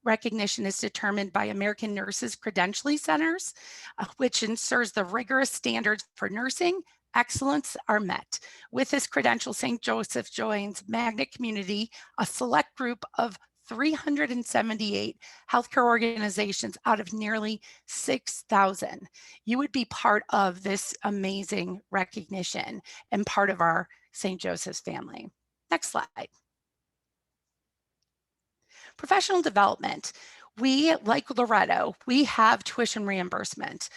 recognition is determined by American Nurses Credentialing Centers, which ensures the rigorous standards for nursing excellence are met. With this credential, St. Joseph joins Magnet Community, a select group of 378 healthcare organizations out of nearly 6,000. You would be part of this amazing recognition and part of our St. Joseph's family. Next slide. Professional development. We, like Loretto, we have tuition reimbursement.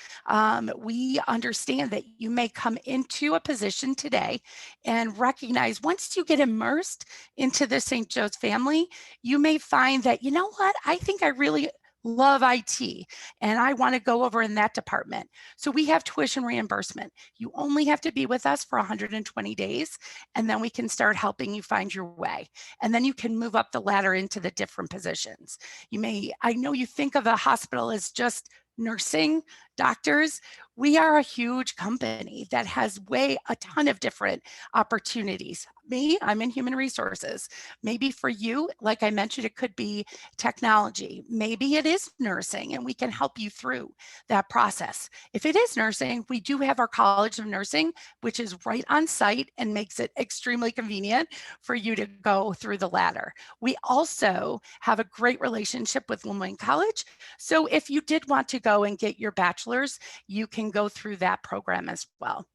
We understand that you may come into a position today and recognize once you get immersed into the St. Joe's family, you may find that, you know what, I think I really love IT and I want to go over in that department. So we have tuition reimbursement. You only have to be with us for 120 days and then we can start helping you find your way. And then you can move up the ladder into the different positions. I know you think of a hospital as just nursing, doctors. We are a huge company that has a ton of different opportunities. Me, I'm in human resources. Maybe for you, like I mentioned, it could be technology. Maybe it is nursing and we can help you through that process. If it is nursing, we do have our College of Nursing, which is right on site and makes it extremely convenient for you to go through the ladder. We also have a great relationship with Lemoyne College. So if you did want to go and get your bachelor's, you can go through that program as well.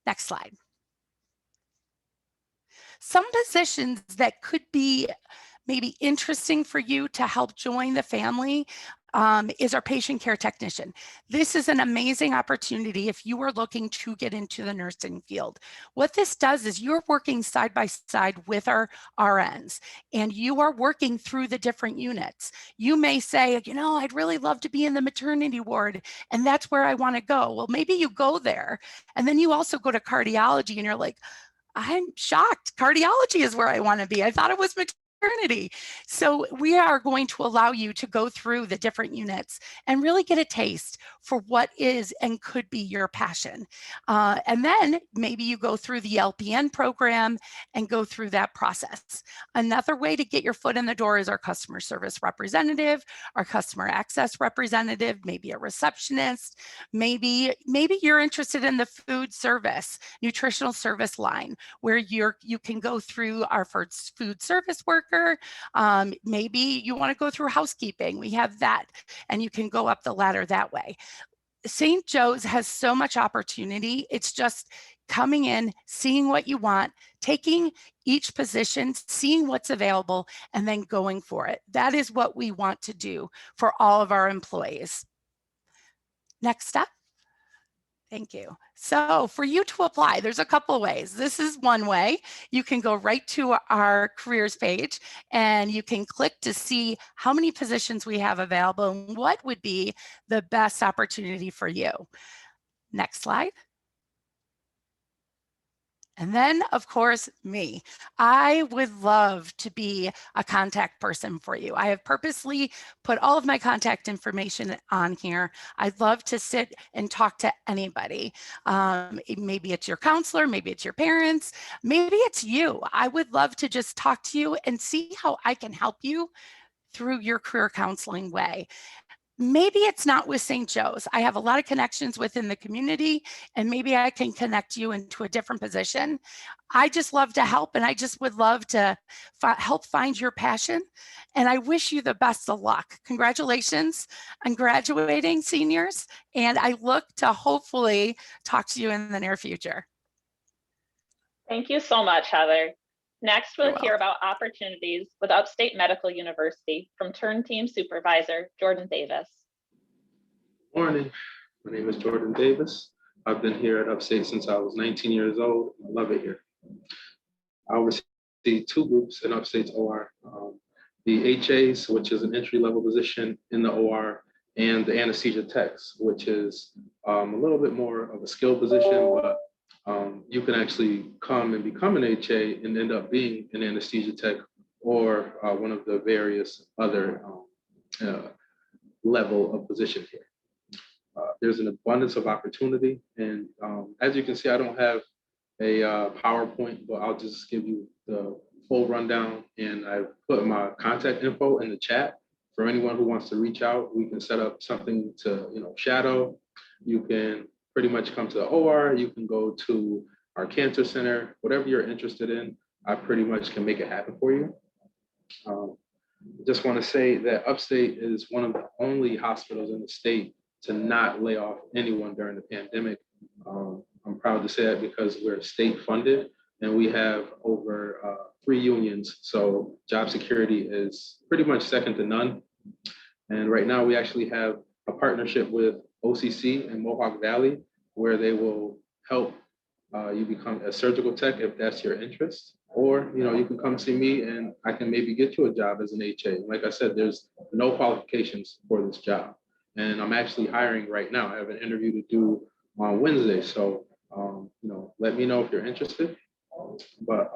Next slide. Some positions that could be maybe interesting for you to help join the family is our patient care technician. This is an amazing opportunity if you are looking to get into the nursing field. What this does is you're working side by side with our RNs and you are working through the different units. You may say, you know, I'd really love to be in the maternity ward and that's where I want to go. Well, maybe you go there and then you also go to cardiology and you're like, I'm shocked. Cardiology is where I want to be. I thought it was maternity. So we are going to allow you to go through the different units and really get a taste for what is and could be your passion. And then maybe you go through the LPN program and go through that process. Another way to get your foot in the door is our customer service representative, our customer access representative, maybe a receptionist, maybe you're interested in the food service, nutritional service line, where you can go through our first food service worker. Maybe you want to go through housekeeping. We have that, and you can go up the ladder that way. St. Joe's has so much opportunity. It's just coming in, seeing what you want, taking each position, seeing what's available, and then going for it. That is what we want to do for all of our employees. Next step. Thank you. So for you to apply, there's a couple of ways. This is one way. You can go right to our careers page and you can click to see how many positions we have available and what would be the best opportunity for you. Next slide. And then, of course, me. I would love to be a contact person for you. I have purposely put all of my contact information on here. I'd love to sit and talk to anybody. Maybe it's your counselor, maybe it's your parents, maybe it's you. I would love to just talk to you and see how I can help you through your career counseling way. Maybe it's not with St. Joe's. I have a lot of connections within the community and maybe I can connect you into a different position. I just love to help and I just would love to help find your passion. And I wish you the best of luck. Congratulations on graduating, seniors. And I look to hopefully talk to you in the near future. Thank you so much, Heather. Next, we'll hear about opportunities with Upstate Medical University from Turn Team Supervisor Jordan Davis. Good morning. My name is Jordan Davis. I've been here at Upstate since I was 19 years old. I love it here. I oversee two groups in Upstate's OR. The HAs, which is an entry-level position in the OR, and the anesthesia techs, which is a little bit more of a skilled position, but you can actually come and become an HA and end up being an anesthesia tech or one of the various other level of position here. There's an abundance of opportunity. And as you can see, I don't have a PowerPoint, but I'll just give you the full rundown. And I've put my contact info in the chat for anyone who wants to reach out, we can set up something to, shadow. You can pretty much come to the OR. You can go to our cancer center, whatever you're interested in. I pretty much can make it happen for you. Just want to say that Upstate is one of the only hospitals in the state to not lay off anyone during the pandemic. I'm proud to say that because we're state funded and we have over 3 unions. So job security is pretty much second to none. And right now we actually have a partnership with OCC in Mohawk Valley, where they will help you become a surgical tech if that's your interest. Or, you can come see me and I can maybe get you a job as an HA. Like I said, there's no qualifications for this job. And I'm actually hiring right now. I have an interview to do on Wednesday. So, let me know if you're interested. But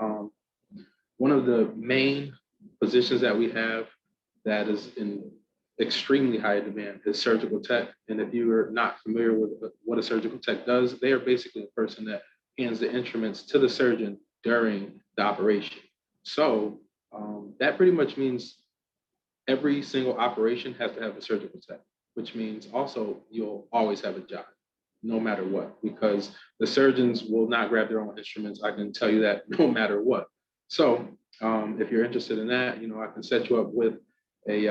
one of the main positions that we have that is in extremely high demand is surgical tech. And if you are not familiar with what a surgical tech does, they are basically a person that hands the instruments to the surgeon during the operation. So that pretty much means every single operation has to have a surgical tech, which means also you'll always have a job, no matter what, because the surgeons will not grab their own instruments. I can tell you that no matter what. So if you're interested in that, I can set you up with a,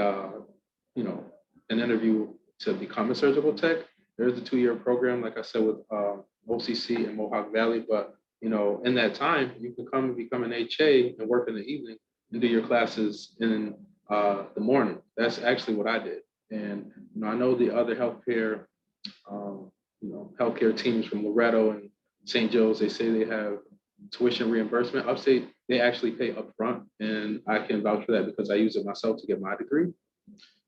an interview to become a surgical tech. There's a 2-year program, like I said, with OCC and Mohawk Valley, but in that time, you can come and become an HA and work in the evening and do your classes in the morning. That's actually what I did. And I know the other healthcare, healthcare teams from Loretto and St. Joe's, they say they have tuition reimbursement. Upstate, they actually pay upfront, and I can vouch for that because I use it myself to get my degree.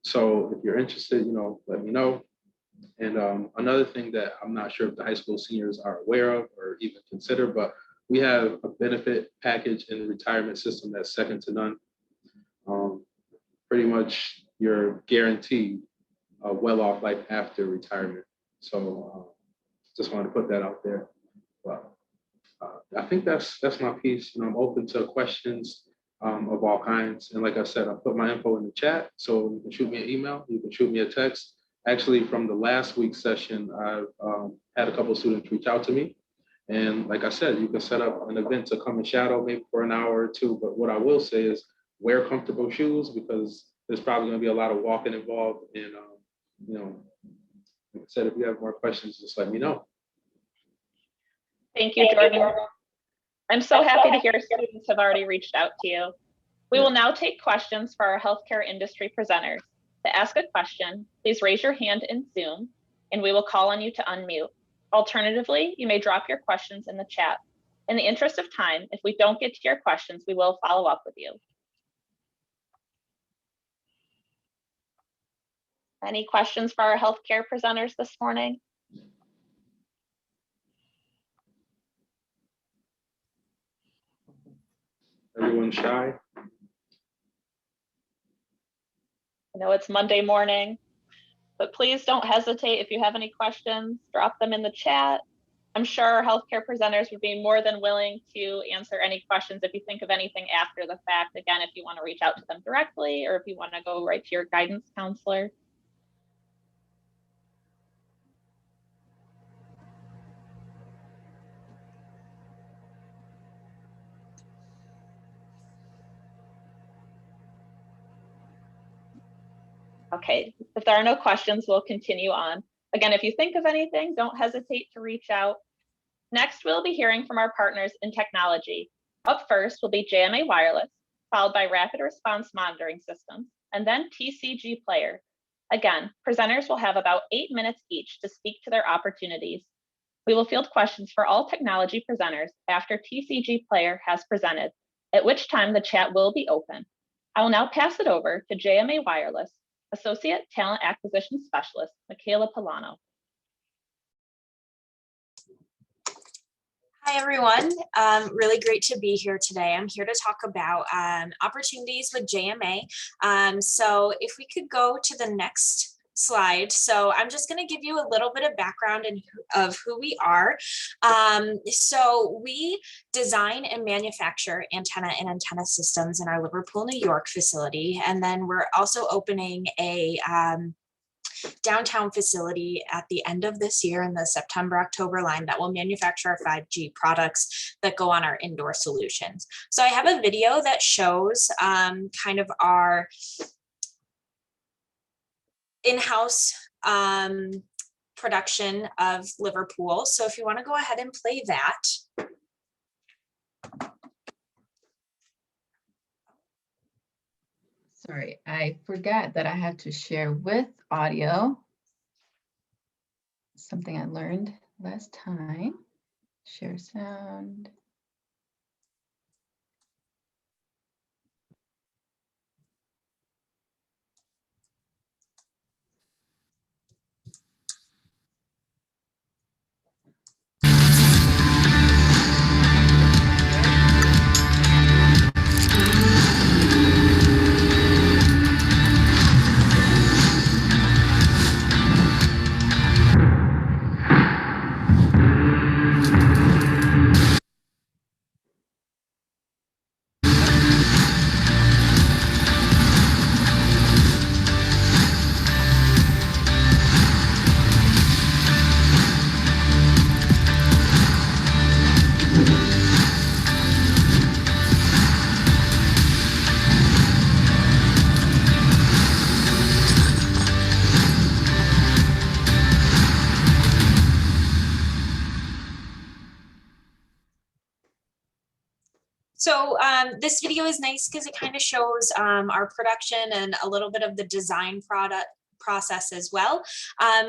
So if you're interested, let me know. And another thing that I'm not sure if the high school seniors are aware of or even consider, but we have a benefit package in the retirement system that's second to none. Pretty much you're guaranteed a well-off life after retirement. So just wanted to put that out there. But I think that's my piece. I'm open to questions of all kinds. And like I said, I'll put my info in the chat. So you can shoot me an email, you can shoot me a text. Actually, from the last week's session, I've had a couple of students reach out to me. And like I said, you can set up an event to come and shadow maybe for an hour or two. But what I will say is wear comfortable shoes because there's probably going to be a lot of walking involved. And, like I said, if you have more questions, just let me know. Thank you, Jordan. I'm so happy to hear students have already reached out to you. We will now take questions for our healthcare industry presenters. To ask a question, please raise your hand in Zoom and we will call on you to unmute. Alternatively, you may drop your questions in the chat. In the interest of time, if we don't get to your questions, we will follow up with you. Any questions for our healthcare presenters this morning? Everyone's shy. I know it's Monday morning, but please don't hesitate. If you have any questions, drop them in the chat. I'm sure our healthcare presenters would be more than willing to answer any questions if you think of anything after the fact. Again, if you want to reach out to them directly or if you want to go right to your guidance counselor. Okay, if there are no questions, we'll continue on. Again, if you think of anything, don't hesitate to reach out. Next, we'll be hearing from our partners in technology. Up first will be JMA Wireless, followed by Rapid Response Monitoring Systems, and then TCG Player. Again, presenters will have about 8 minutes each to speak to their opportunities. We will field questions for all technology presenters after TCG Player has presented, at which time the chat will be open. I will now pass it over to JMA Wireless Associate Talent Acquisition Specialist, Michaela Polano. Hi, everyone. Really great to be here today. I'm here to talk about opportunities with JMA. So if we could go to the next slide. So I'm just going to give you a little bit of background of who we are. So we design and manufacture antenna and antenna systems in our Liverpool, New York facility. And then we're also opening a downtown facility at the end of this year in the September-October line that will manufacture our 5G products that go on our indoor solutions. So I have a video that shows kind of our in-house production of Liverpool. So if you want to go ahead and play that. Sorry, I forgot that I had to share with audio. Something I learned last time. Share sound. So this video is nice because it kind of shows our production and a little bit of the design process as well.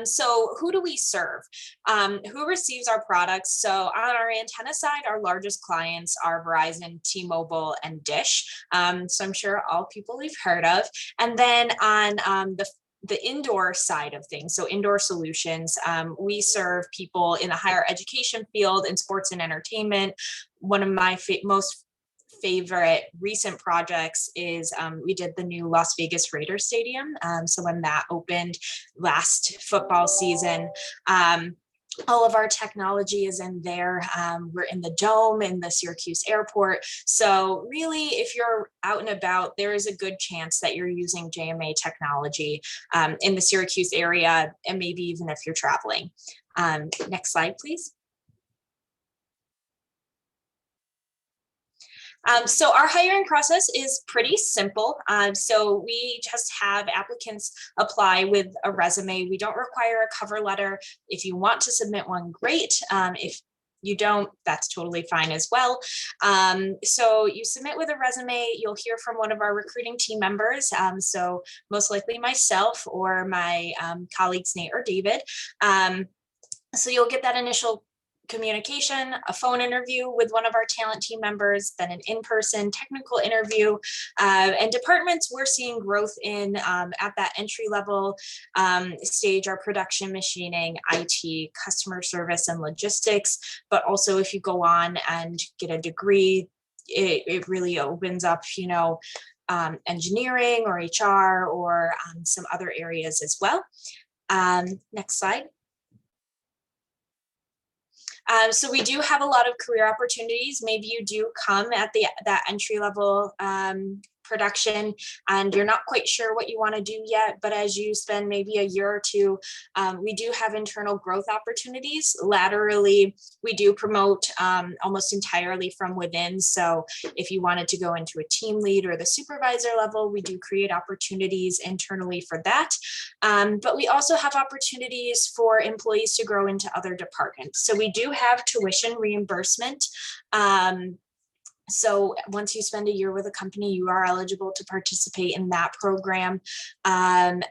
So who do we serve? Who receives our products? So on our antenna side, our largest clients are Verizon, T-Mobile, and Dish. So I'm sure all people we've heard of. And then on the indoor side of things, so indoor solutions, we serve people in the higher education field, in sports and entertainment. One of my most favorite recent projects is we did the new Las Vegas Raiders Stadium. So when that opened last football season, all of our technology is in there. We're in the dome in the Syracuse airport. So really, if you're out and about, there is a good chance that you're using JMA technology in the Syracuse area, and maybe even if you're traveling. Next slide, please. So our hiring process is pretty simple. So we just have applicants apply with a resume. We don't require a cover letter. If you want to submit one, great. If you don't, that's totally fine as well. So you submit with a resume, you'll hear from one of our recruiting team members. So most likely myself or my colleagues, Nate or David. So you'll get that initial communication, a phone interview with one of our talent team members, then an in-person technical interview. And departments we're seeing growth in at that entry level stage are production, machining, IT, customer service, and logistics. But also if you go on and get a degree, it really opens up, you know, engineering or HR or some other areas as well. Next slide. So we do have a lot of career opportunities. Maybe you do come at that entry level production and you're not quite sure what you want to do yet, but as you spend maybe a year or two, we do have internal growth opportunities. Laterally, we do promote almost entirely from within. So if you wanted to go into a team lead or the supervisor level, we do create opportunities internally for that. But we also have opportunities for employees to grow into other departments. So we do have tuition reimbursement. So once you spend a year with a company, you are eligible to participate in that program. And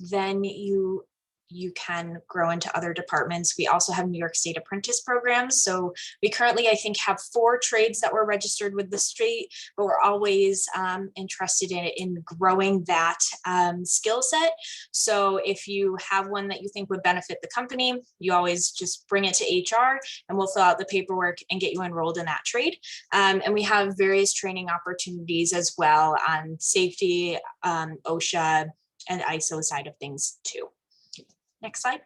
then you can grow into other departments. We also have New York State apprentice programs. So we currently, I think, have 4 trades that were registered with the state, but we're always interested in growing that skill set. So if you have one that you think would benefit the company, you always just bring it to HR and we'll fill out the paperwork and get you enrolled in that trade. And we have various training opportunities as well on safety, OSHA, and ISO side of things too. Next slide.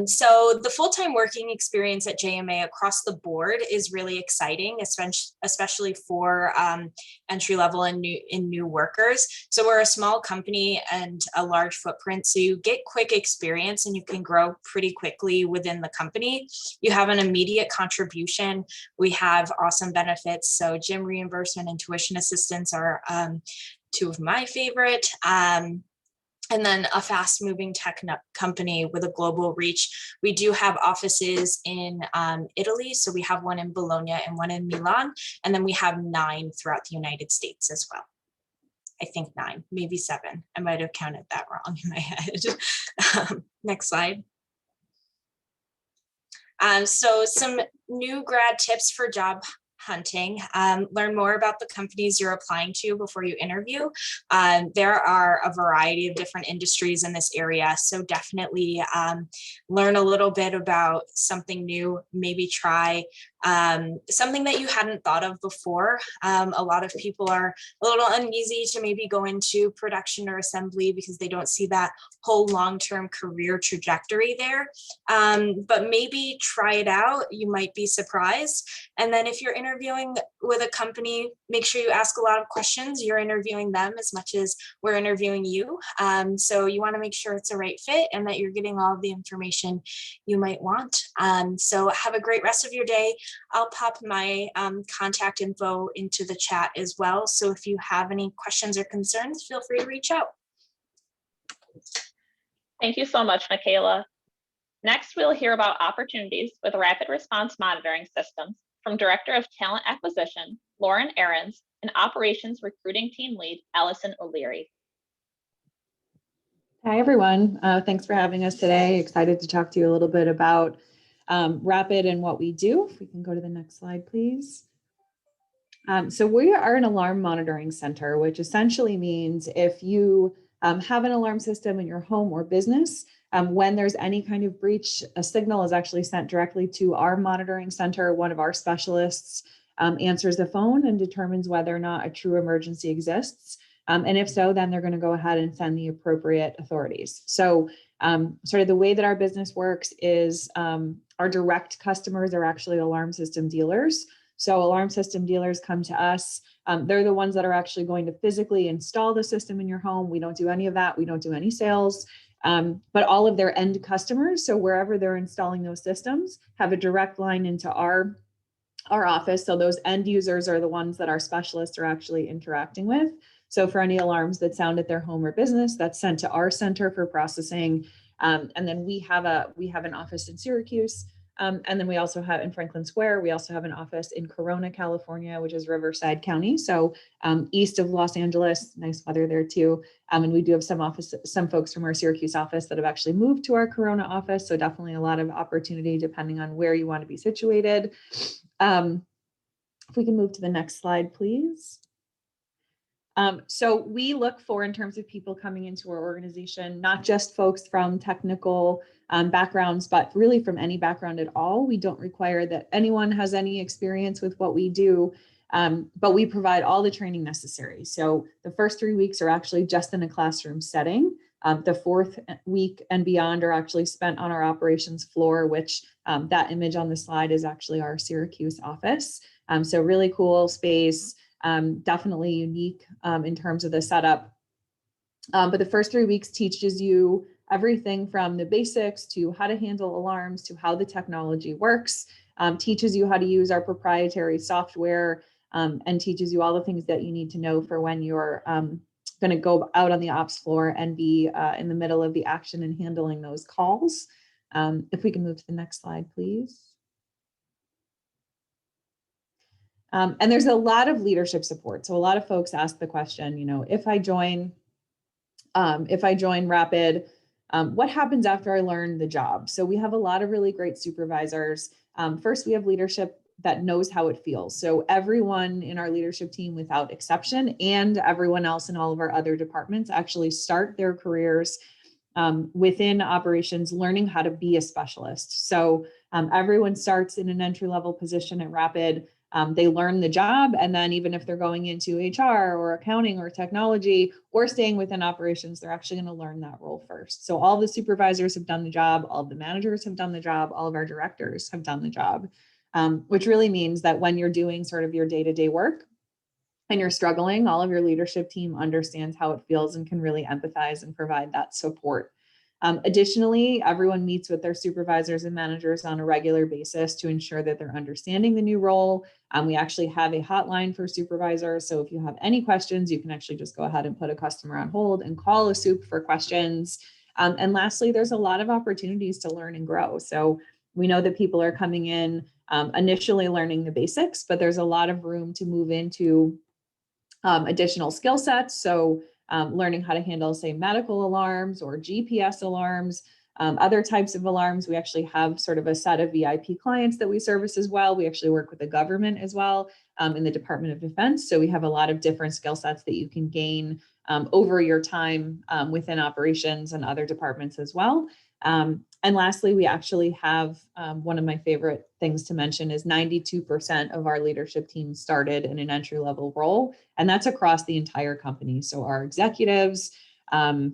So the full-time working experience at JMA across the board is really exciting, especially for entry level and new workers. So we're a small company and a large footprint, so you get quick experience and you can grow pretty quickly within the company. You have an immediate contribution. We have awesome benefits. So gym reimbursement and tuition assistance are two of my favorite. And then a fast moving tech company with a global reach. We do have offices in Italy. So we have one in Bologna and one in Milan. And then we have 9 throughout the United States as well. I think 9, maybe 7. I might have counted that wrong in my head. Next slide. So some new grad tips for job hunting. Learn more about the companies you're applying to before you interview. There are a variety of different industries in this area, so definitely learn a little bit about something new, maybe try something that you hadn't thought of before. A lot of people are a little uneasy to maybe go into production or assembly because they don't see that whole long-term career trajectory there. But maybe try it out, you might be surprised. And then if you're interviewing with a company, make sure you ask a lot of questions. You're interviewing them as much as we're interviewing you. So you want to make sure it's a right fit and that you're getting all of the information you might want. So have a great rest of your day. I'll pop my contact info into the chat as well. So if you have any questions or concerns, feel free to reach out. Thank you so much, Michaela. Next, we'll hear about opportunities with rapid response monitoring systems from Director of Talent Acquisition, Lauren Ahrens, and Operations Recruiting Team Lead, Allison O'Leary. Hi, everyone. Thanks for having us today. Excited to talk to you a little bit about Rapid and what we do. If we can go to the next slide, please. So we are an alarm monitoring center, which essentially means if you have an alarm system in your home or business, when there's any kind of breach, a signal is actually sent directly to our monitoring center. One of our specialists answers the phone and determines whether or not a true emergency exists. And if so, then they're going to go ahead and send the appropriate authorities. So sort of the way that our business works is our direct customers are actually alarm system dealers. So alarm system dealers come to us. They're the ones that are actually going to physically install the system in your home. We don't do any of that. We don't do any sales. But all of their end customers, so wherever they're installing those systems, have a direct line into our office. So those end users are the ones that our specialists are actually interacting with. So for any alarms that sound at their home or business, that's sent to our center for processing. And then we have an office in Syracuse. And then we also have in Franklin Square, we also have an office in Corona, California, which is Riverside County. So east of Los Angeles, nice weather there too. And we do have some folks from our Syracuse office that have actually moved to our Corona office. So definitely a lot of opportunity depending on where you want to be situated. If we can move to the next slide, please. So we look for, in terms of people coming into our organization, not just folks from technical backgrounds, but really from any background at all. We don't require that anyone has any experience with what we do, but we provide all the training necessary. So the first 3 weeks are actually just in a classroom setting. The 4th week and beyond are actually spent on our operations floor, which that image on the slide is actually our Syracuse office. So really cool space. Definitely unique in terms of the setup. But the first 3 weeks teaches you everything from the basics to how to handle alarms to how the technology works, teaches you how to use our proprietary software, and teaches you all the things that you need to know for when you're going to go out on the ops floor and be in the middle of the action and handling those calls. If we can move to the next slide, please. And there's a lot of leadership support. So a lot of folks ask the question, you know, if I join Rapid, what happens after I learn the job? So we have a lot of really great supervisors. First, we have leadership that knows how it feels. So everyone in our leadership team, without exception, and everyone else in all of our other departments actually start their careers within operations, learning how to be a specialist. So everyone starts in an entry-level position at Rapid. They learn the job, and then even if they're going into HR or accounting or technology or staying within operations, they're actually going to learn that role first. So all the supervisors have done the job, all of the managers have done the job, all of our directors have done the job, which really means that when you're doing sort of your day-to-day work and you're struggling, all of your leadership team understands how it feels and can really empathize and provide that support. Additionally, everyone meets with their supervisors and managers on a regular basis to ensure that they're understanding the new role. We actually have a hotline for supervisors. So if you have any questions, you can actually just go ahead and put a customer on hold and call a soup for questions. And lastly, there's a lot of opportunities to learn and grow. So we know that people are coming in initially learning the basics, but there's a lot of room to move into additional skill sets. So learning how to handle, say, medical alarms or GPS alarms, other types of alarms. We actually have sort of a set of VIP clients that we service as well. We actually work with the government as well in the Department of Defense. So we have a lot of different skill sets that you can gain over your time within operations and other departments as well. And lastly, we actually have one of my favorite things to mention is 92% of our leadership team started in an entry-level role, and that's across the entire company. So our executives, our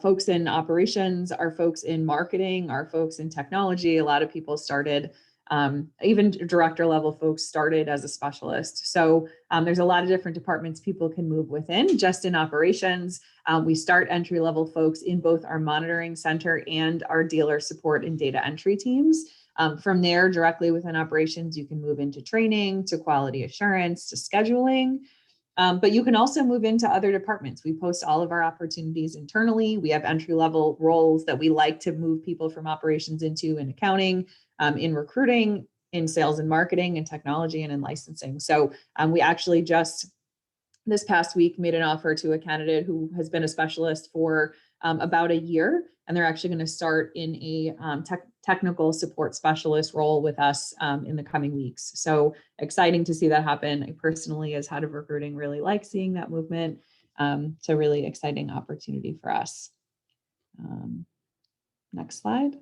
folks in operations, our folks in marketing, our folks in technology, a lot of people started, even director level folks started as a specialist. So there's a lot of different departments people can move within. Just in operations, we start entry level folks in both our monitoring center and our dealer support and data entry teams. From there, directly within operations, you can move into training, to quality assurance, to scheduling. But you can also move into other departments. We post all of our opportunities internally. We have entry-level roles that we like to move people from operations into in accounting, in recruiting, in sales and marketing, in technology, and in licensing. So we actually just this past week made an offer to a candidate who has been a specialist for about a year, and they're actually going to start in a technical support specialist role with us in the coming weeks. So exciting to see that happen. I personally, as head of recruiting, really like seeing that movement. It's a really exciting opportunity for us. Next slide.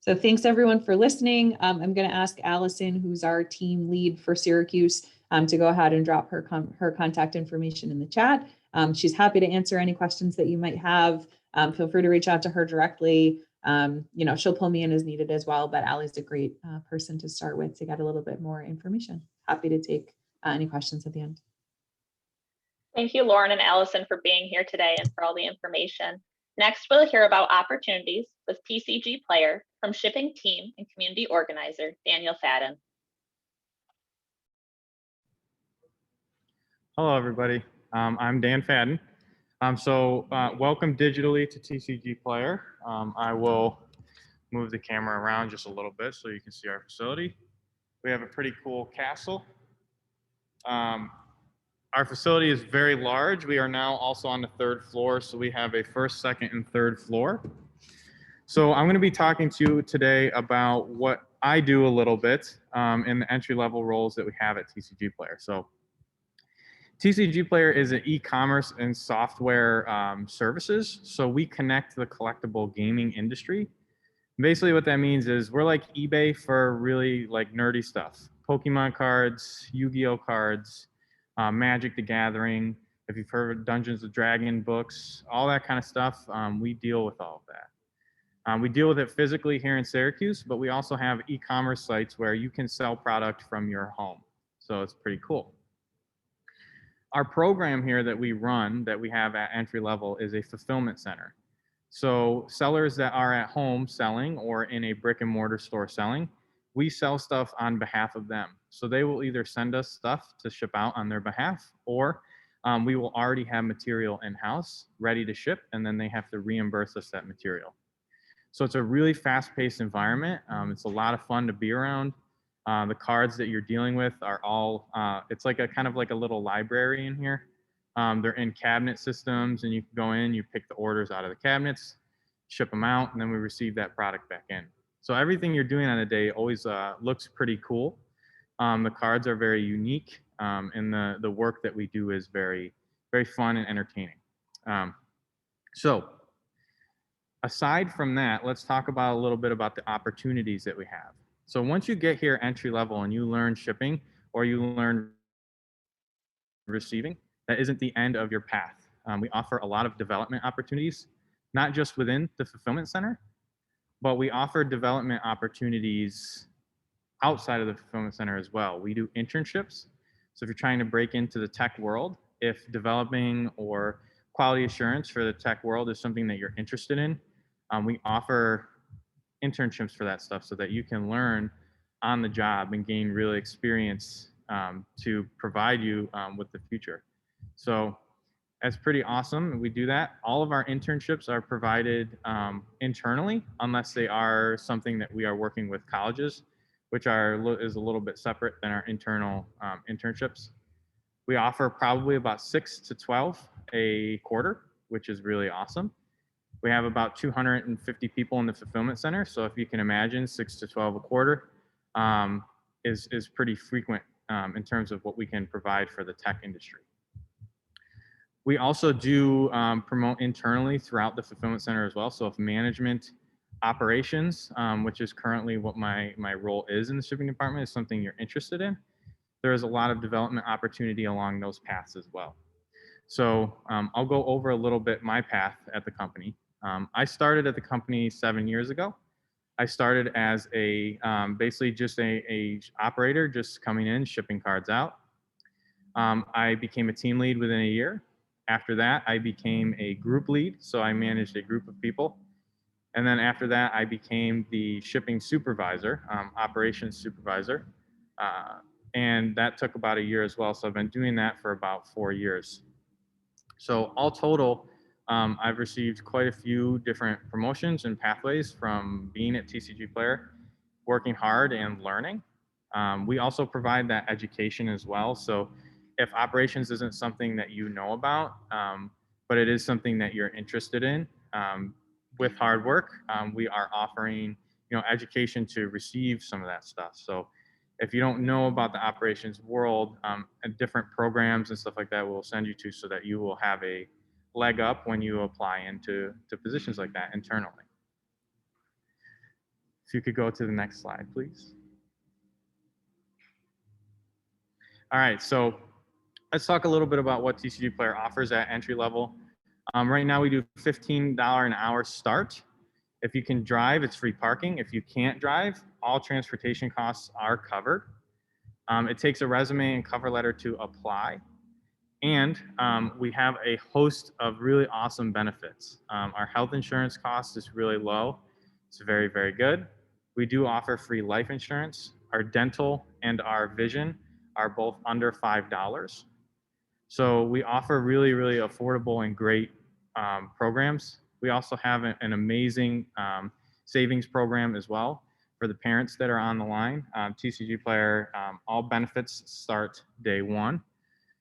So thanks everyone for listening. I'm going to ask Allison, who's our team lead for Syracuse, to go ahead and drop her contact information in the chat. She's happy to answer any questions that you might have. Feel free to reach out to her directly. She'll pull me in as needed as well, but Allie's a great person to start with to get a little bit more information. Happy to take any questions at the end. Thank you, Lauren and Allison, for being here today and for all the information. Next, we'll hear about opportunities with TCG Player from shipping team and community organizer, Daniel Fadden. Hello, everybody. I'm Dan Fadden. Welcome digitally to TCG Player. I will move the camera around just a little bit so you can see our facility. We have a pretty cool castle. Our facility is very large. We are now also on the 3rd floor, so we have a 1st, 2nd, and 3rd floor. So I'm going to be talking to you today about what I do a little bit in the entry-level roles that we have at TCG Player. So TCG Player is an e-commerce and software services. So we connect the collectible gaming industry. Basically what that means is we're like eBay for really like nerdy stuff. Pokemon cards, Yu-Gi-Oh cards, Magic the Gathering. If you've heard of Dungeons and Dragons books, all that kind of stuff, we deal with all of that. We deal with it physically here in Syracuse, but we also have e-commerce sites where you can sell product from your home. So it's pretty cool. Our program here that we run, that we have at entry level, is a fulfillment center. So sellers that are at home selling or in a brick and mortar store selling, we sell stuff on behalf of them. So they will either send us stuff to ship out on their behalf, or we will already have material in-house ready to ship, and then they have to reimburse us that material. So it's a really fast-paced environment. It's a lot of fun to be around. The cards that you're dealing with are all, it's like a kind of like a little library in here. They're in cabinet systems, and you can go in, you pick the orders out of the cabinets, ship them out, and then we receive that product back in. So everything you're doing on a day always looks pretty cool. The cards are very unique, and the work that we do is very, very fun and entertaining. So aside from that, let's talk about a little bit about the opportunities that we have. So once you get here entry level and you learn shipping or you learn receiving, that isn't the end of your path. We offer a lot of development opportunities, not just within the fulfillment center, but we offer development opportunities outside of the fulfillment center as well. We do internships. So if you're trying to break into the tech world, if developing or quality assurance for the tech world is something that you're interested in, we offer internships for that stuff so that you can learn on the job and gain real experience to provide you with the future. So that's pretty awesome. We do that. All of our internships are provided internally, unless they are something that we are working with colleges, which is a little bit separate than our internal internships. We offer probably about 6 to 12 a quarter, which is really awesome. We have about 250 people in the fulfillment center. So if you can imagine, 6 to 12 a quarter is pretty frequent in terms of what we can provide for the tech industry. We also do promote internally throughout the fulfillment center as well. So if management operations, which is currently what my role is in the shipping department, is something you're interested in, there is a lot of development opportunity along those paths as well. So I'll go over a little bit my path at the company. I started at the company 7 years ago. I started as basically just a operator, just coming in, shipping cards out. I became a team lead within a year. After that, I became a group lead. So I managed a group of people. And then after that, I became the shipping supervisor, operations supervisor. And that took about a year as well. So I've been doing that for about 4 years. So all total, I've received quite a few different promotions and pathways from being at TCG Player, working hard and learning. We also provide that education as well. So if operations isn't something that you know about, but it is something that you're interested in, with hard work, we are offering, education to receive some of that stuff. So if you don't know about the operations world, and different programs and stuff like that, we'll send you to so that you will have a leg up when you apply into positions like that internally. If you could go to the next slide, please. All right, so let's talk a little bit about what TCG Player offers at entry level. Right now we do $15 an hour start. If you can drive, it's free parking. If you can't drive, all transportation costs are covered. It takes a resume and cover letter to apply. And we have a host of really awesome benefits. Our health insurance cost is really low. It's very, very good. We do offer free life insurance. Our dental and our vision are both under $5. So we offer really, really affordable and great programs. We also have an amazing savings program as well for the parents that are on the line. TCG Player, all benefits start day one.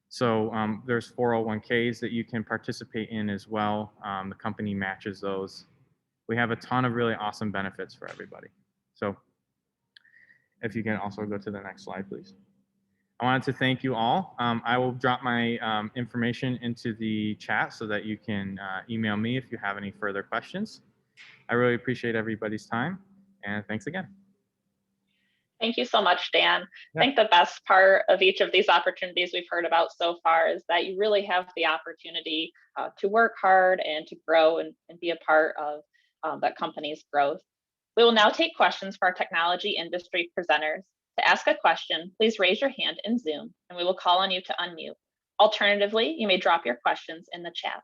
So there's 401ks that you can participate in as well. The company matches those. We have a ton of really awesome benefits for everybody. So if you can also go to the next slide, please. I wanted to thank you all. I will drop my information into the chat so that you can email me if you have any further questions. I really appreciate everybody's time, and thanks again. Thank you so much, Dan. Yeah. I think the best part of each of these opportunities we've heard about so far is that you really have the opportunity to work hard and to grow and be a part of that company's growth. We will now take questions for our technology industry presenters. To ask a question, please raise your hand in Zoom and we will call on you to unmute. Alternatively, you may drop your questions in the chat.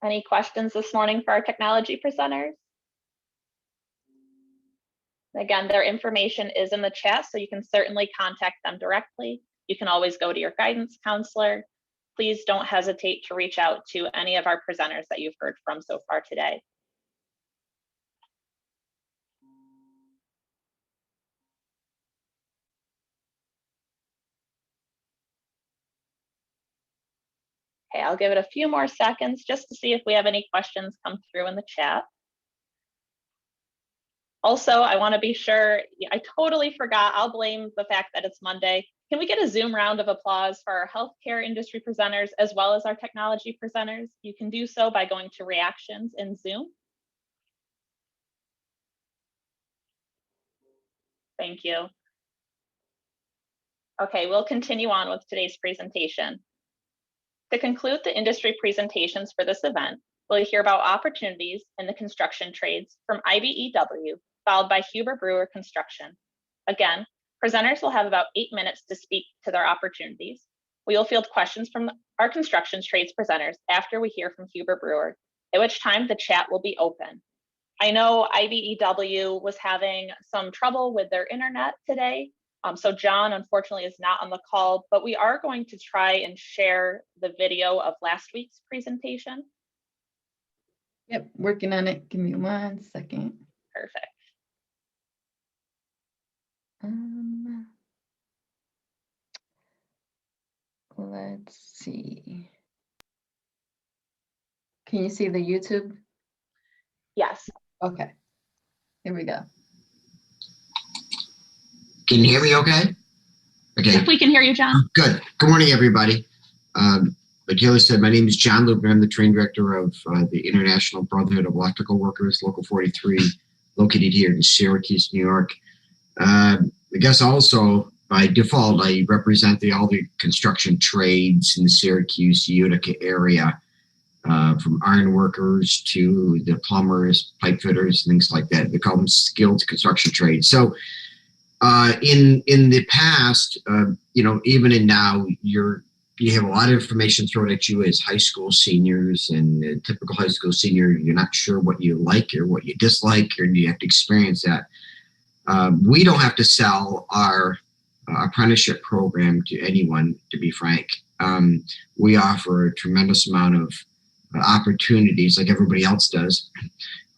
Any questions this morning for our technology presenters? Again, their information is in the chat, so you can certainly contact them directly. You can always go to your guidance counselor. Please don't hesitate to reach out to any of our presenters that you've heard from so far today. Okay, I'll give it a few more seconds just to see if we have any questions come through in the chat. Also, I want to be sure, I totally forgot, I'll blame the fact that it's Monday. Can we get a Zoom round of applause for our healthcare industry presenters as well as our technology presenters? You can do so by going to reactions in Zoom. Thank you. Okay, we'll continue on with today's presentation. To conclude the industry presentations for this event, we'll hear about opportunities in the construction trades from IBEW, followed by Huber Brewer Construction. Again, presenters will have about 8 minutes to speak to their opportunities. We will field questions from our construction trades presenters after we hear from Huber Brewer, at which time the chat will be open. I know IBEW was having some trouble with their internet today. So John, unfortunately, is not on the call, but we are going to try and share the video of last week's presentation. Yep, working on it. Give me 1 second. Perfect. Let's see. Can you see the YouTube? Yes. Okay, here we go. Can you hear me okay? Okay, If we can hear you, John. good. Good morning, everybody. Like Haley said, my name is John Luber. I'm the training director of the International Brotherhood of Electrical Workers, Local 43, located here in Syracuse, New York. I guess also by default, I represent all the construction trades in the Syracuse, Utica area, from iron workers to the plumbers, pipe fitters, things like that. They call them skilled construction trades. So in the past, even in now, you have a lot of information thrown at you as high school seniors, and a typical high school senior, you're not sure what you like or what you dislike, or you have to experience that. We don't have to sell our apprenticeship program to anyone, to be frank. We offer a tremendous amount of opportunities like everybody else does.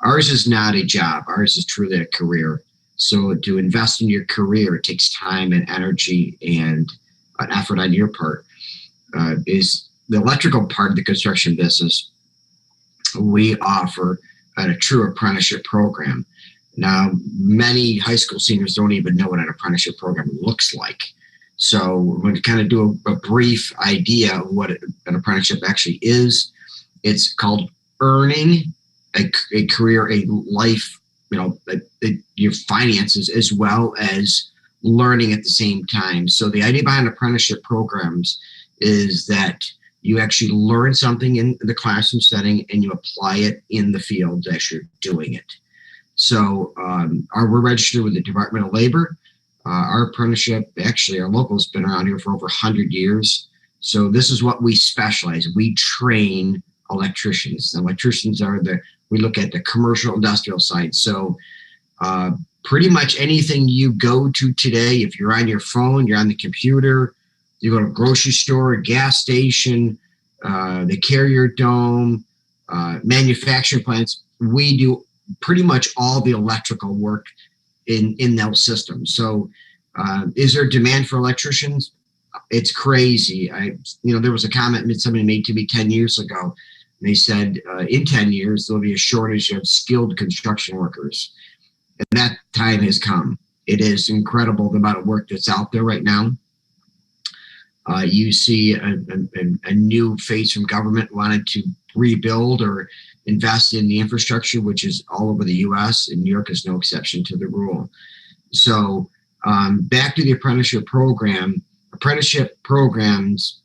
Ours is not a job. Ours is truly a career. So to invest in your career, it takes time and energy and an effort on your part. Is the electrical part of the construction business. We offer a true apprenticeship program. Now, many high school seniors don't even know what an apprenticeship program looks like. So we're going to kind of do a brief idea of what an apprenticeship actually is. It's called earning a career, a life, your finances, as well as learning at the same time. So the idea behind apprenticeship programs is that you actually learn something in the classroom setting and you apply it in the field as you're doing it. So we're registered with the Department of Labor. Our apprenticeship, actually, our local's been around here for over 100 years. So this is what we specialize. We train electricians. The electricians we look at the commercial industrial side. So pretty much anything you go to today, if you're on your phone, you're on the computer, you go to a grocery store, a gas station, the Carrier Dome, manufacturing plants, we do pretty much all the electrical work in those systems. So is there demand for electricians? It's crazy. There was a comment somebody made to me 10 years ago. They said in 10 years, there'll be a shortage of skilled construction workers. And that time has come. It is incredible the amount of work that's out there right now. You see a new face from government wanted to rebuild or invest in the infrastructure, which is all over the U.S., and New York is no exception to the rule. So back to the apprenticeship program. Apprenticeship programs,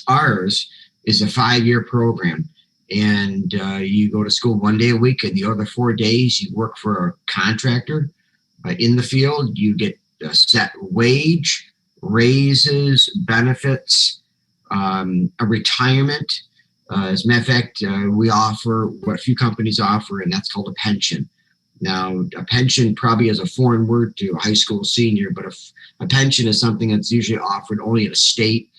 ours is a 5-year program. And you go to school 1 day a week, and the other 4 days you work for a contractor in the field. You get a set wage, raises, benefits, a retirement. As a matter of fact, we offer what a few companies offer, and that's called a pension. Now, a pension probably is a foreign word to a high school senior, but a pension is something that's usually offered only at a state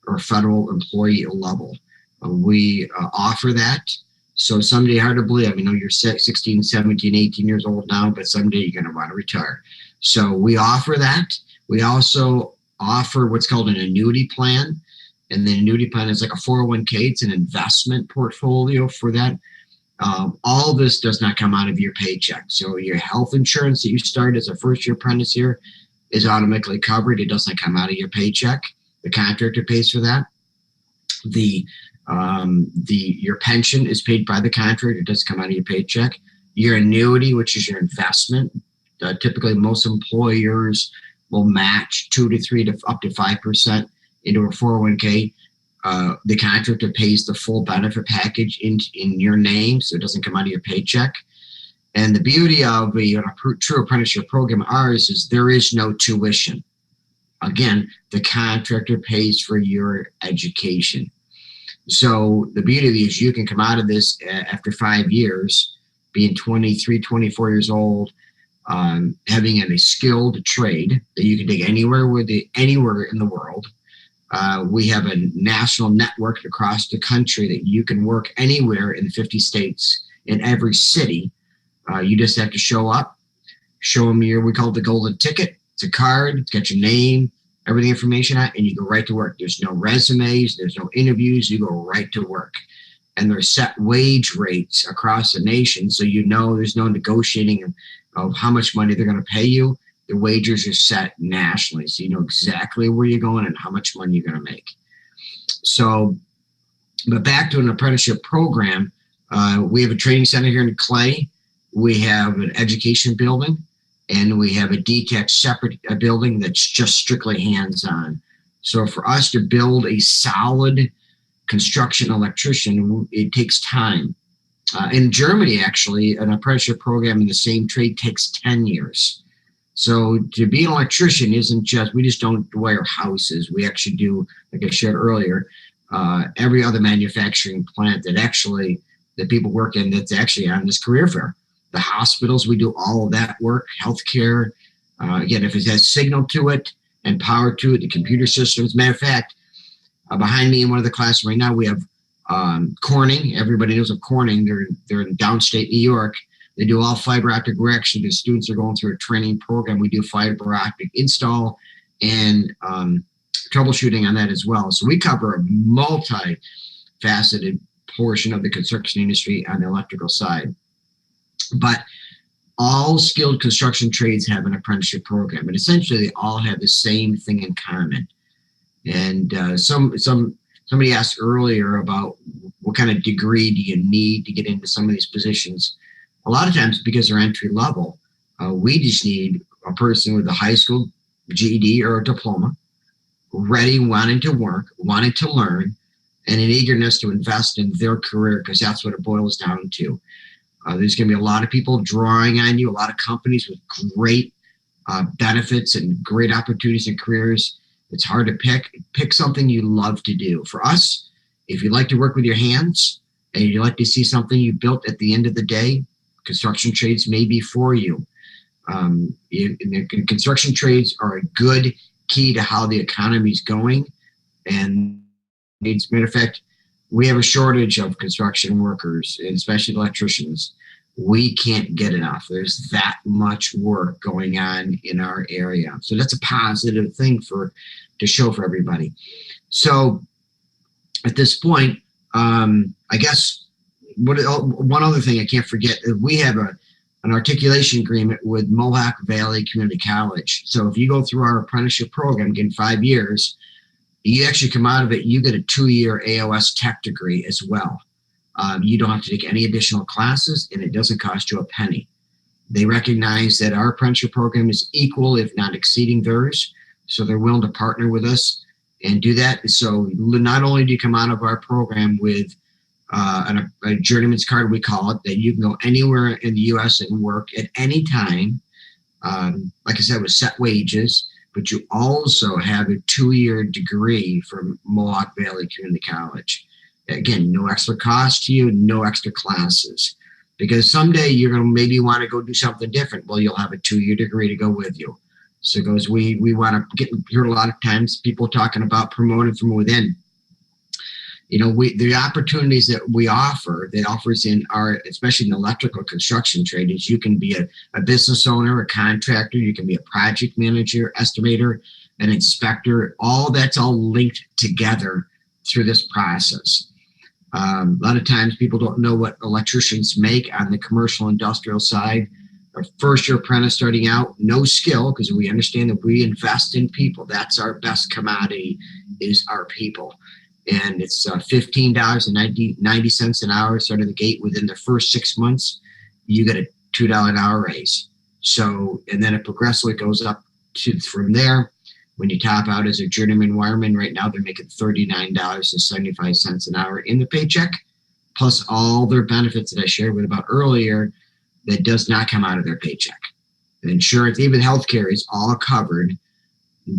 or federal employee level. We offer that. So someday, hard to believe, you're 16, 17, 18 years old now, but someday you're going to want to retire. So we offer that. We also offer what's called an annuity plan. And the annuity plan is like a 401k. It's an investment portfolio for that. All this does not come out of your paycheck. So your health insurance that you start as a first-year apprentice here, is automatically covered. It doesn't come out of your paycheck. The contractor pays for that. Your pension is paid by the contractor. It doesn't come out of your paycheck. Your annuity, which is your investment, typically most employers will match 2 to 3 to up to 5% into a 401k. The contractor pays the full benefit package in your name, so it doesn't come out of your paycheck. And the beauty of a true apprenticeship program, ours, is there is no tuition. Again, the contractor pays for your education. So the beauty of it is you can come out of this after 5 years, being 23, 24 years old, having a skilled trade that you can take anywhere in the world. We have a national network across the country that you can work anywhere in 50 states, in every city. You just have to show up, show them we call it the golden ticket. It's a card, it's got your name, everything information on it, and you go right to work. There's no resumes, there's no interviews, you go right to work. And there's set wage rates across the nation, so you know there's no negotiating of how much money they're going to pay you. The wages are set nationally, so you know exactly where you're going and how much money you're going to make. So, but back to an apprenticeship program, we have a training center here in Clay. We have an education building, and we have a detached separate building that's just strictly hands-on. So for us to build a solid construction electrician, it takes time. In Germany, actually, an apprenticeship program in the same trade takes 10 years. So to be an electrician isn't just, we just don't wire houses. We actually do, like I shared earlier, every other manufacturing plant that people work in that's actually on this career fair. The hospitals, we do all of that work, healthcare. Again, if it has signal to it and power to it, the computer systems. Matter of fact, behind me in one of the classes right now, we have Corning. Everybody knows of Corning. They're in downstate New York. They do all fiber optic erection. The students are going through a training program. We do fiber optic install and troubleshooting on that as well. So we cover a multi-faceted portion of the construction industry on the electrical side. But all skilled construction trades have an apprenticeship program, and essentially they all have the same thing in common. And somebody asked earlier about what kind of degree do you need to get into some of these positions. A lot of times, because they're entry level, we just need a person with a high school GED or a diploma, ready, wanting to work, wanting to learn, and an eagerness to invest in their career, because that's what it boils down to. There's going to be a lot of people drawing on you, a lot of companies with great benefits and great opportunities and careers. It's hard to pick something you love to do. For us, if you like to work with your hands and you like to see something you built at the end of the day, construction trades may be for you. Construction trades are a good key to how the economy is going. And as a matter of fact, we have a shortage of construction workers, and especially electricians. We can't get enough. There's that much work going on in our area. So that's a positive thing to show for everybody. So at this point, I guess one other thing I can't forget is we have an articulation agreement with Mohawk Valley Community College. So if you go through our apprenticeship program, again, 5 years, you actually come out of it, you get a 2-year AOS tech degree as well. You don't have to take any additional classes, and it doesn't cost you a penny. They recognize that our apprenticeship program is equal, if not exceeding theirs, so they're willing to partner with us and do that. So not only do you come out of our program with a journeyman's card, we call it, that you can go anywhere in the U.S. and work at any time, like I said, with set wages, but you also have a 2-year degree from Mohawk Valley Community College. Again, no extra cost to you, no extra classes. Because someday you're going to maybe want to go do something different. Well, you'll have a 2-year degree to go with you. So it goes, we want to hear a lot of times people talking about promoting from within. You know, the opportunities that we offer, that offers in our, especially in the electrical construction trade, is you can be a business owner, a contractor, you can be a project manager, estimator, an inspector. That's all linked together through this process. A lot of times people don't know what electricians make on the commercial industrial side. a first year apprentice starting out, no skill, because we understand that we invest in people. That's our best commodity, is our people. And it's $15.90 an hour starting the gate. Within the first 6 months, you get a $2 an hour raise. So, and then it progressively goes up to from there. When you top out as a journeyman wireman, right now they're making $39.75 an hour in the paycheck, plus all their benefits that I shared with about earlier that does not come out of their paycheck. The insurance, even healthcare, is all covered,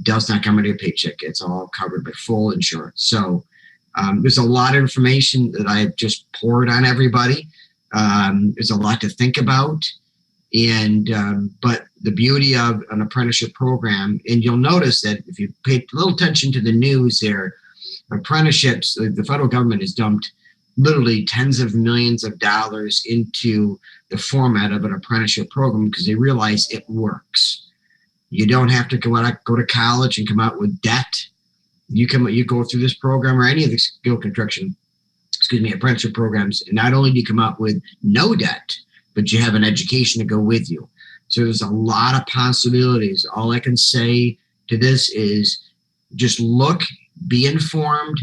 does not come out of your paycheck. It's all covered by full insurance. So there's a lot of information that I've just poured on everybody. There's a lot to think about. And but the beauty of an apprenticeship program, and you'll notice that if you pay a little attention to the news there, apprenticeships, the federal government has dumped literally tens of millions of dollars into the format of an apprenticeship program because they realize it works. You don't have to go to college and come out with debt. You go through this program or any of the skill construction, apprenticeship programs, and not only do you come out with no debt, but you have an education to go with you. So there's a lot of possibilities. All I can say to this is just look, be informed,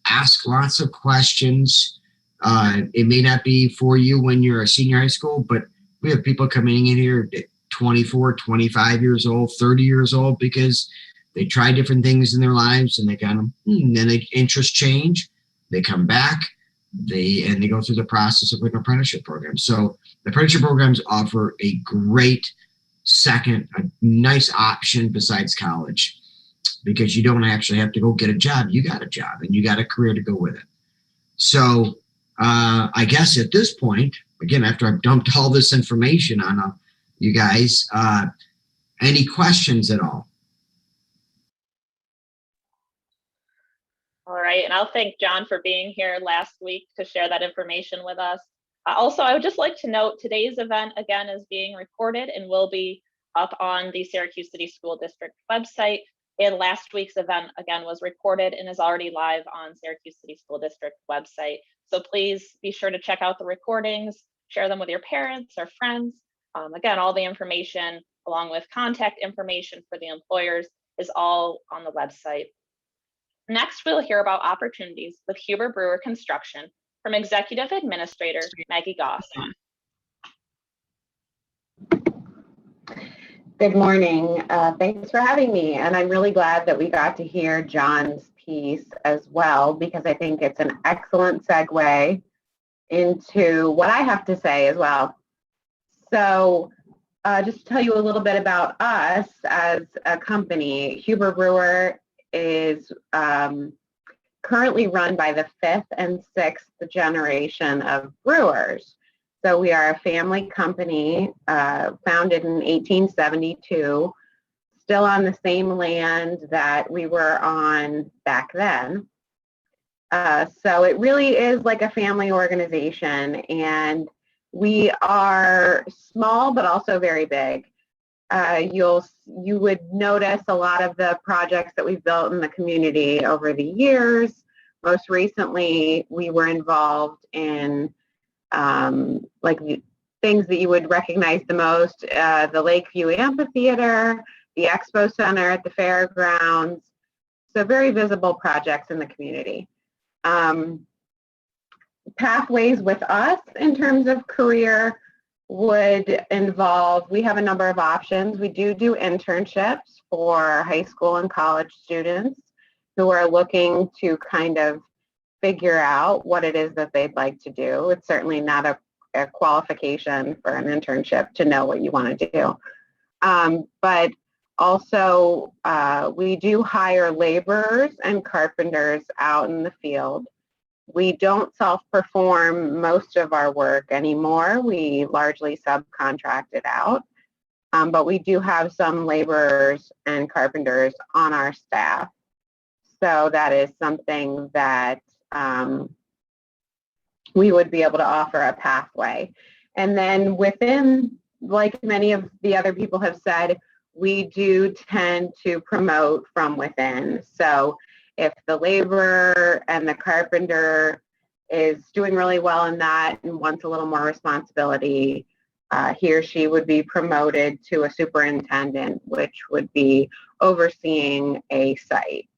ask lots of questions. It may not be for you when you're a senior high school, but we have people coming in here at 24, 25 years old, 30 years old, because they try different things in their lives and they got them, and then they interest change. They come back, they go through the process of an apprenticeship program. So the apprenticeship programs offer a great a nice option besides college, because you don't actually have to go get a job. You got a job and you got a career to go with it. So I guess at this point, again, after I've dumped all this information on you guys, any questions at all? All right, and I'll thank John for being here last week to share that information with us. Also, I would just like to note today's event, again, is being recorded and will be up on the Syracuse City School District website. And last week's event, again, was recorded and is already live on Syracuse City School District website. So please be sure to check out the recordings, share them with your parents or friends. Again, all the information along with contact information for the employers is all on the website. Next, we'll hear about opportunities with Huber Brewer Construction from Executive Administrator Maggie Goss. Good morning. Thanks for having me. And I'm really glad that we got to hear John's piece as well, because I think it's an excellent segue into what I have to say as well. So just to tell you a little bit about us as a company, Huber Brewer is currently run by the 5th and 6th generation of brewers. So we are a family company founded in 1872, still on the same land that we were on back then. So it really is like a family organization, and we are small but also very big. You would notice a lot of the projects that we've built in the community over the years. Most recently, we were involved in like things that you would recognize the most, the Lakeview Amphitheater, the Expo Center at the fairgrounds. So very visible projects in the community. Pathways with us in terms of career would involve, we have a number of options. We do internships for high school and college students who are looking to kind of figure out what it is that they'd like to do. It's certainly not a qualification for an internship to know what you want to do. But also, we do hire laborers and carpenters out in the field. We don't self-perform most of our work anymore. We largely subcontract it out. But we do have some laborers and carpenters on our staff. So that is something that we would be able to offer a pathway. And then within, like many of the other people have said, we do tend to promote from within. So if the laborer and the carpenter is doing really well in that and wants a little more responsibility, he or she would be promoted to a superintendent, which would be overseeing a site.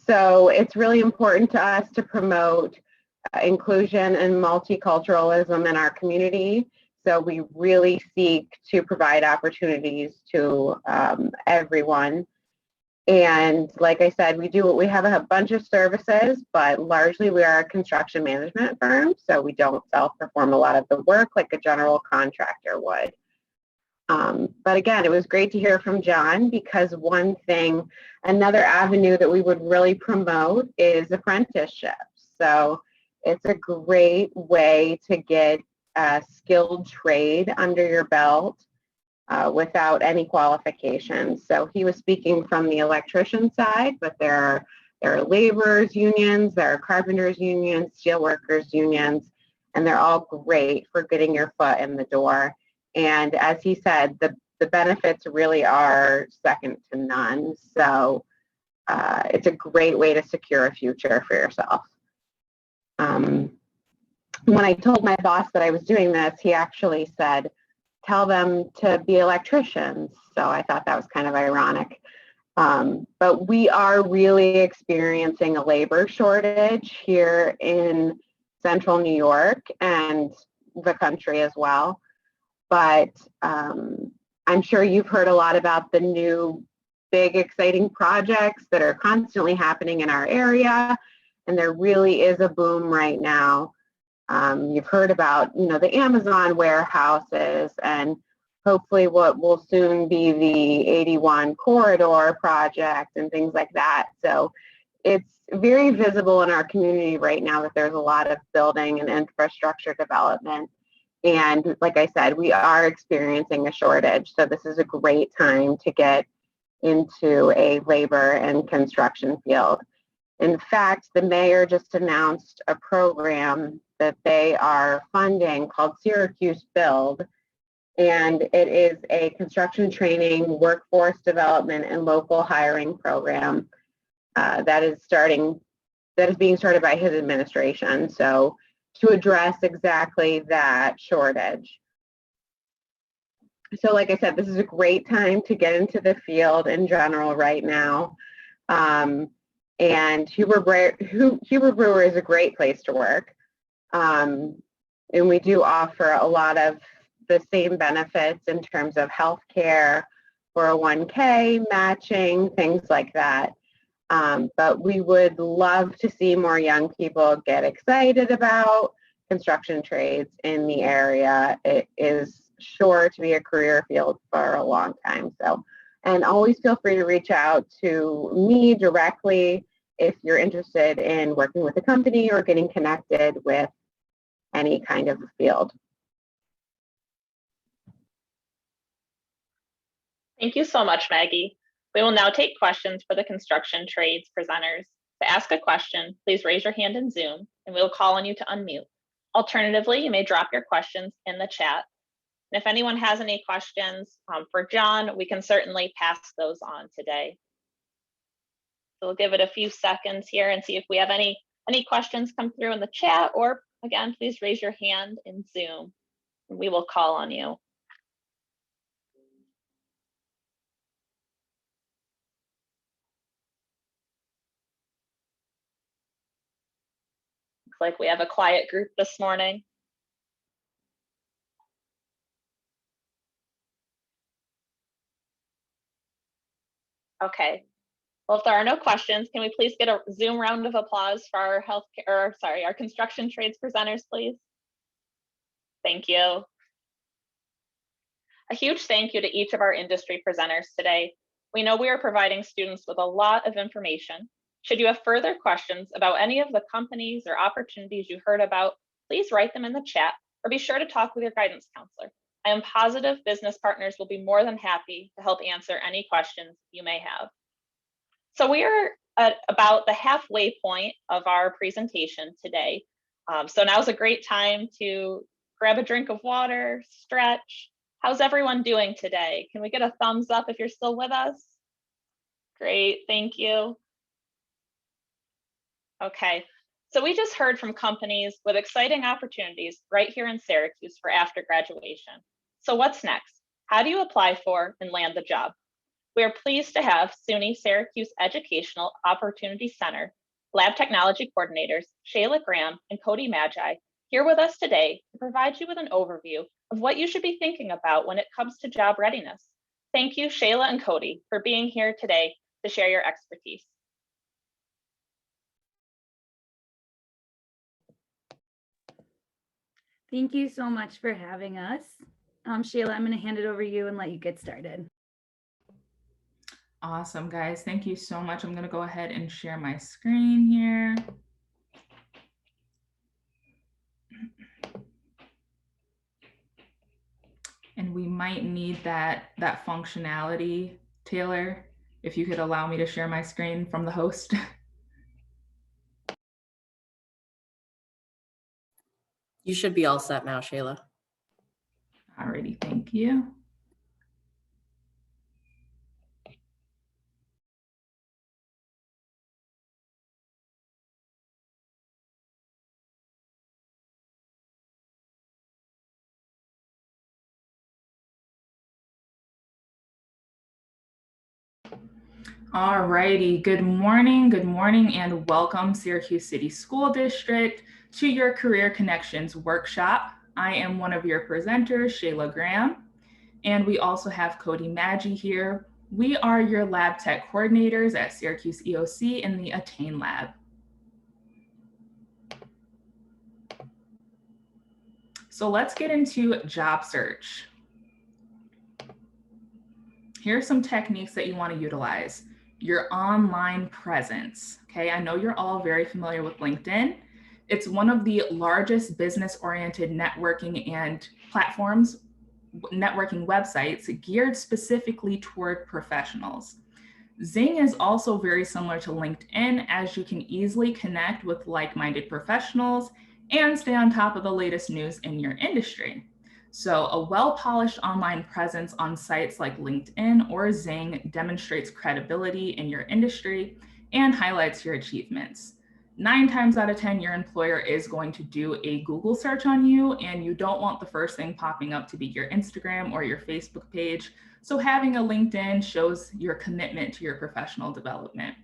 So it's really important to us to promote inclusion and multiculturalism in our community. So we really seek to provide opportunities to everyone. And like I said, we have a bunch of services, but largely we are a construction management firm. So we don't self-perform a lot of the work like a general contractor would. But again, it was great to hear from John, because another avenue that we would really promote is apprenticeships. So it's a great way to get a skilled trade under your belt without any qualifications. So he was speaking from the electrician side, but there are laborers unions, there are carpenters unions, steel workers unions, and they're all great for getting your foot in the door. And as he said, the benefits really are second to none. So it's a great way to secure a future for yourself. When I told my boss that I was doing this, he actually said, tell them to be electricians. So I thought that was kind of ironic. But we are really experiencing a labor shortage here in central New York and the country as well. But I'm sure you've heard a lot about the new big exciting projects that are constantly happening in our area. And there really is a boom right now. You've heard about, the Amazon warehouses, and hopefully what will soon be the 81 corridor project and things like that. So it's very visible in our community right now that there's a lot of building and infrastructure development. And like I said, we are experiencing a shortage. So this is a great time to get into a labor and construction field. In fact, the mayor just announced a program that they are funding called Syracuse Build. And it is a construction training, workforce development, and local hiring program that is being started by his administration. So to address exactly that shortage. So like I said, this is a great time to get into the field in general right now. And Huber Brewer is a great place to work. And we do offer a lot of the same benefits in terms of healthcare, 401k, matching, things like that. But we would love to see more young people get excited about construction trades in the area. It is sure to be a career field for a long time. So, and always feel free to reach out to me directly if you're interested in working with a company or getting connected with any kind of field. Thank you so much, Maggie. We will now take questions for the construction trades presenters. To ask a question, please raise your hand in Zoom and we will call on you to unmute. Alternatively, you may drop your questions in the chat. And if anyone has any questions for John, we can certainly pass those on today. So we'll give it a few seconds here and see if we have any questions come through in the chat, or again, please raise your hand in Zoom and we will call on you. Looks like we have a quiet group this morning. Okay. Well, if there are no questions, can we please get a Zoom round of applause for our our construction trades presenters, please? Thank you. A huge thank you to each of our industry presenters today. We know we are providing students with a lot of information. Should you have further questions about any of the companies or opportunities you heard about, please write them in the chat or be sure to talk with your guidance counselor. I am positive business partners will be more than happy to help answer any questions you may have. So we are at about the halfway point of our presentation today. So now's a great time to grab a drink of water, stretch. How's everyone doing today? Can we get a thumbs up if you're still with us? Great, thank you. Okay, So we just heard from companies with exciting opportunities right here in Syracuse for after graduation. So what's next? How do you apply for and land the job? We are pleased to have SUNY Syracuse Educational Opportunity Center Lab Technology Coordinators Shayla Graham and Cody Magi here with us today to provide you with an overview of what you should be thinking about when it comes to job readiness. Thank you, Shayla and Cody, for being here today to share your expertise. Thank you so much for having us. Shayla, I'm going to hand it over to you and let you get started. Awesome, guys. Thank you so much. I'm going to go ahead and share my screen here. And we might need that functionality, Taylor, if you could allow me to share my screen from the host. You should be all set now, Shayla. Alrighty, thank you. Alrighty, good morning, and welcome Syracuse City School District to your Career Connections workshop. I am one of your presenters, Shayla Graham, and we also have Cody Magi here. We are your lab tech coordinators at Syracuse EOC in the Attain Lab. So let's get into job search. Here are some techniques that you want to utilize. Your online presence. Okay, I know you're all very familiar with LinkedIn. It's one of the largest business-oriented networking and platforms, networking websites geared specifically toward professionals. Xing is also very similar to LinkedIn, as you can easily connect with like-minded professionals and stay on top of the latest news in your industry. So a well-polished online presence on sites like LinkedIn or Xing demonstrates credibility in your industry and highlights your achievements. 9 times out of 10, your employer is going to do a Google search on you, and you don't want the first thing popping up to be your Instagram or your Facebook page. So having a LinkedIn shows your commitment to your professional development.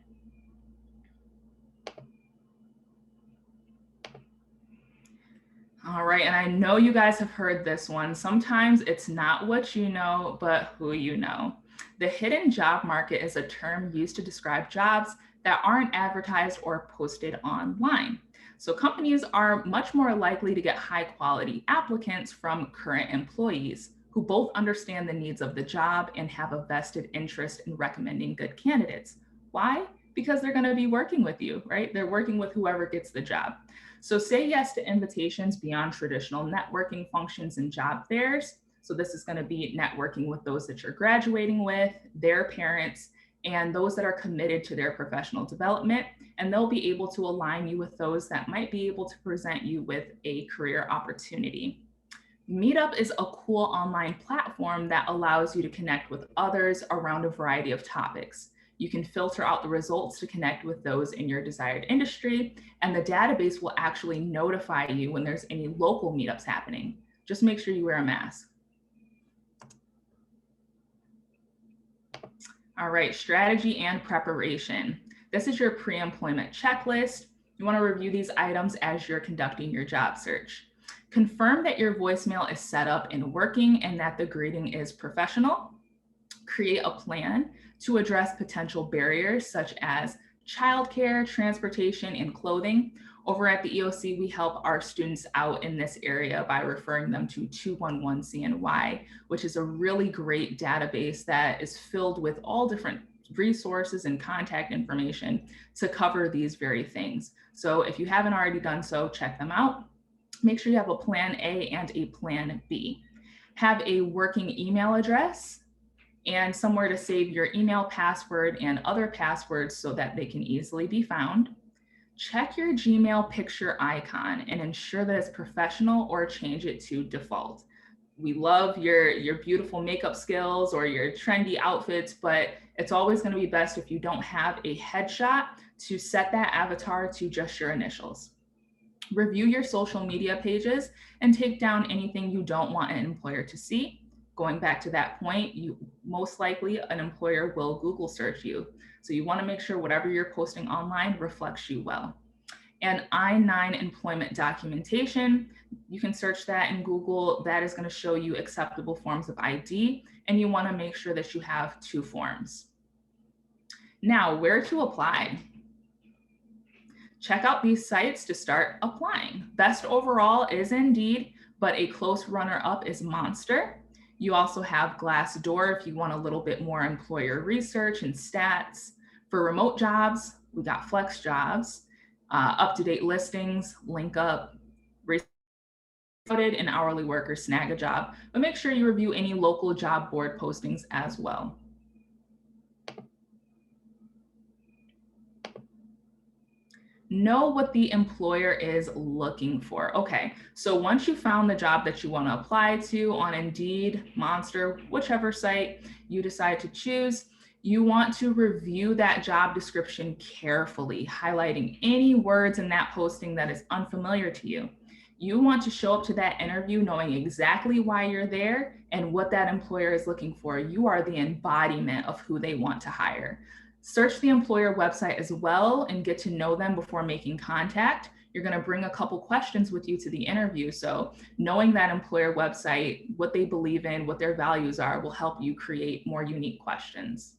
All right, and I know you guys have heard this one. Sometimes it's not what you know, but who you know. The hidden job market is a term used to describe jobs that aren't advertised or posted online. So companies are much more likely to get high quality applicants from current employees who both understand the needs of the job and have a vested interest in recommending good candidates. Why? Because they're going to be working with you, right? They're working with whoever gets the job. So say yes to invitations beyond traditional networking functions and job fairs. So this is going to be networking with those that you're graduating with, their parents, and those that are committed to their professional development. And they'll be able to align you with those that might be able to present you with a career opportunity. Meetup is a cool online platform that allows you to connect with others around a variety of topics. You can filter out the results to connect with those in your desired industry, and the database will actually notify you when there's any local meetups happening. Just make sure you wear a mask. All right, strategy and preparation. This is your pre-employment checklist. You want to review these items as you're conducting your job search. Confirm that your voicemail is set up and working and that the greeting is professional. Create a plan to address potential barriers such as childcare, transportation, and clothing. Over at the EOC, we help our students out in this area by referring them to 211 CNY, which is a really great database that is filled with all different resources and contact information to cover these very things. So if you haven't already done so, check them out. Make sure you have a plan A and a plan B. Have a working email address and somewhere to save your email password and other passwords so that they can easily be found. Check your Gmail picture icon and ensure that it's professional or change it to default. We love your beautiful makeup skills or your trendy outfits, but it's always going to be best if you don't have a headshot to set that avatar to just your initials. Review your social media pages and take down anything you don't want an employer to see. Going back to that point, you most likely an employer will Google search you. So you want to make sure whatever you're posting online reflects you well. And I-9 employment documentation, you can search that in Google. That is going to show you acceptable forms of ID, and you want to make sure that you have 2 forms. Now, where to apply? Check out these sites to start applying. Best overall is Indeed, but a close runner-up is Monster. You also have Glassdoor if you want a little bit more employer research and stats. For remote jobs, we got FlexJobs, up-to-date listings, LinkUp, and hourly worker Snagajob, but make sure you review any local job board postings as well. Know what the employer is looking for. Okay, so once you found the job that you want to apply to on Indeed, Monster, whichever site you decide to choose, you want to review that job description carefully, highlighting any words in that posting that is unfamiliar to you. You want to show up to that interview knowing exactly why you're there and what that employer is looking for. You are the embodiment of who they want to hire. Search the employer website as well and get to know them before making contact. You're going to bring a couple questions with you to the interview. So knowing that employer website, what they believe in, what their values are, will help you create more unique questions.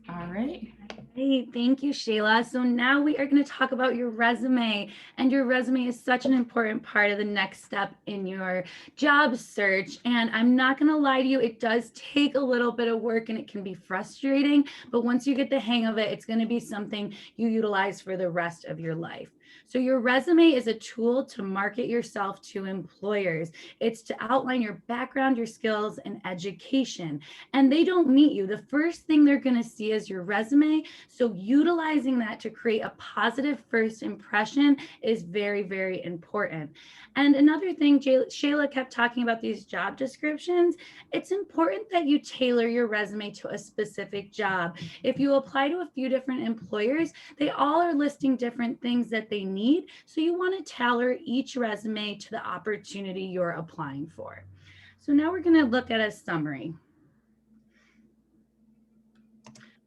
All right. Hey, thank you, Shayla. So now we are going to talk about your resume, and your resume is such an important part of the next step in your job search. And I'm not going to lie to you, it does take a little bit of work and it can be frustrating, but once you get the hang of it, it's going to be something you utilize for the rest of your life. So your resume is a tool to market yourself to employers. It's to outline your background, your skills, and education. And they don't meet you. The first thing they're going to see is your resume. So utilizing that to create a positive first impression is very, very important. And another thing, Shayla kept talking about these job descriptions. It's important that you tailor your resume to a specific job. If you apply to a few different employers, they all are listing different things that they need. So you want to tailor each resume to the opportunity you're applying for. So now we're going to look at a summary.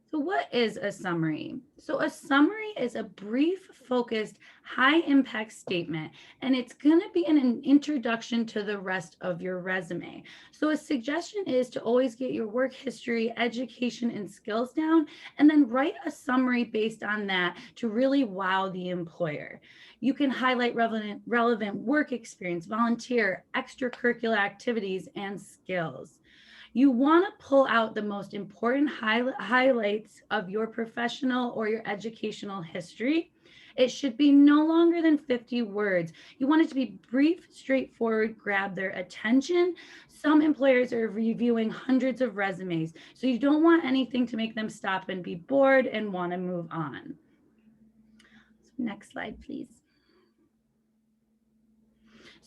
So what is a summary? So a summary is a brief, focused, high impact statement, and it's going to be an introduction to the rest of your resume. So a suggestion is to always get your work history, education, and skills down, and then write a summary based on that to really wow the employer. You can highlight relevant work experience, volunteer, extracurricular activities, and skills. You want to pull out the most important highlights of your professional or your educational history. It should be no longer than 50 words. You want it to be brief, straightforward, grab their attention. Some employers are reviewing hundreds of resumes, so you don't want anything to make them stop and be bored and want to move on. Next slide, please.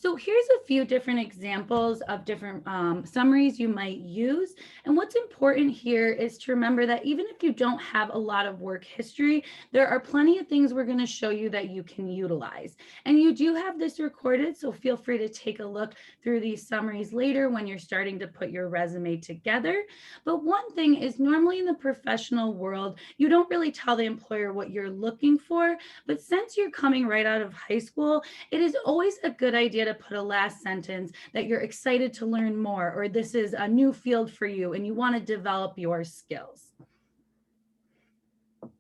So here's a few different examples of different summaries you might use. And what's important here is to remember that even if you don't have a lot of work history, there are plenty of things we're going to show you that you can utilize. And you do have this recorded, so feel free to take a look through these summaries later when you're starting to put your resume together. But one thing is, normally in the professional world, you don't really tell the employer what you're looking for. But since you're coming right out of high school, it is always a good idea to put a last sentence that you're excited to learn more, or this is a new field for you and you want to develop your skills. All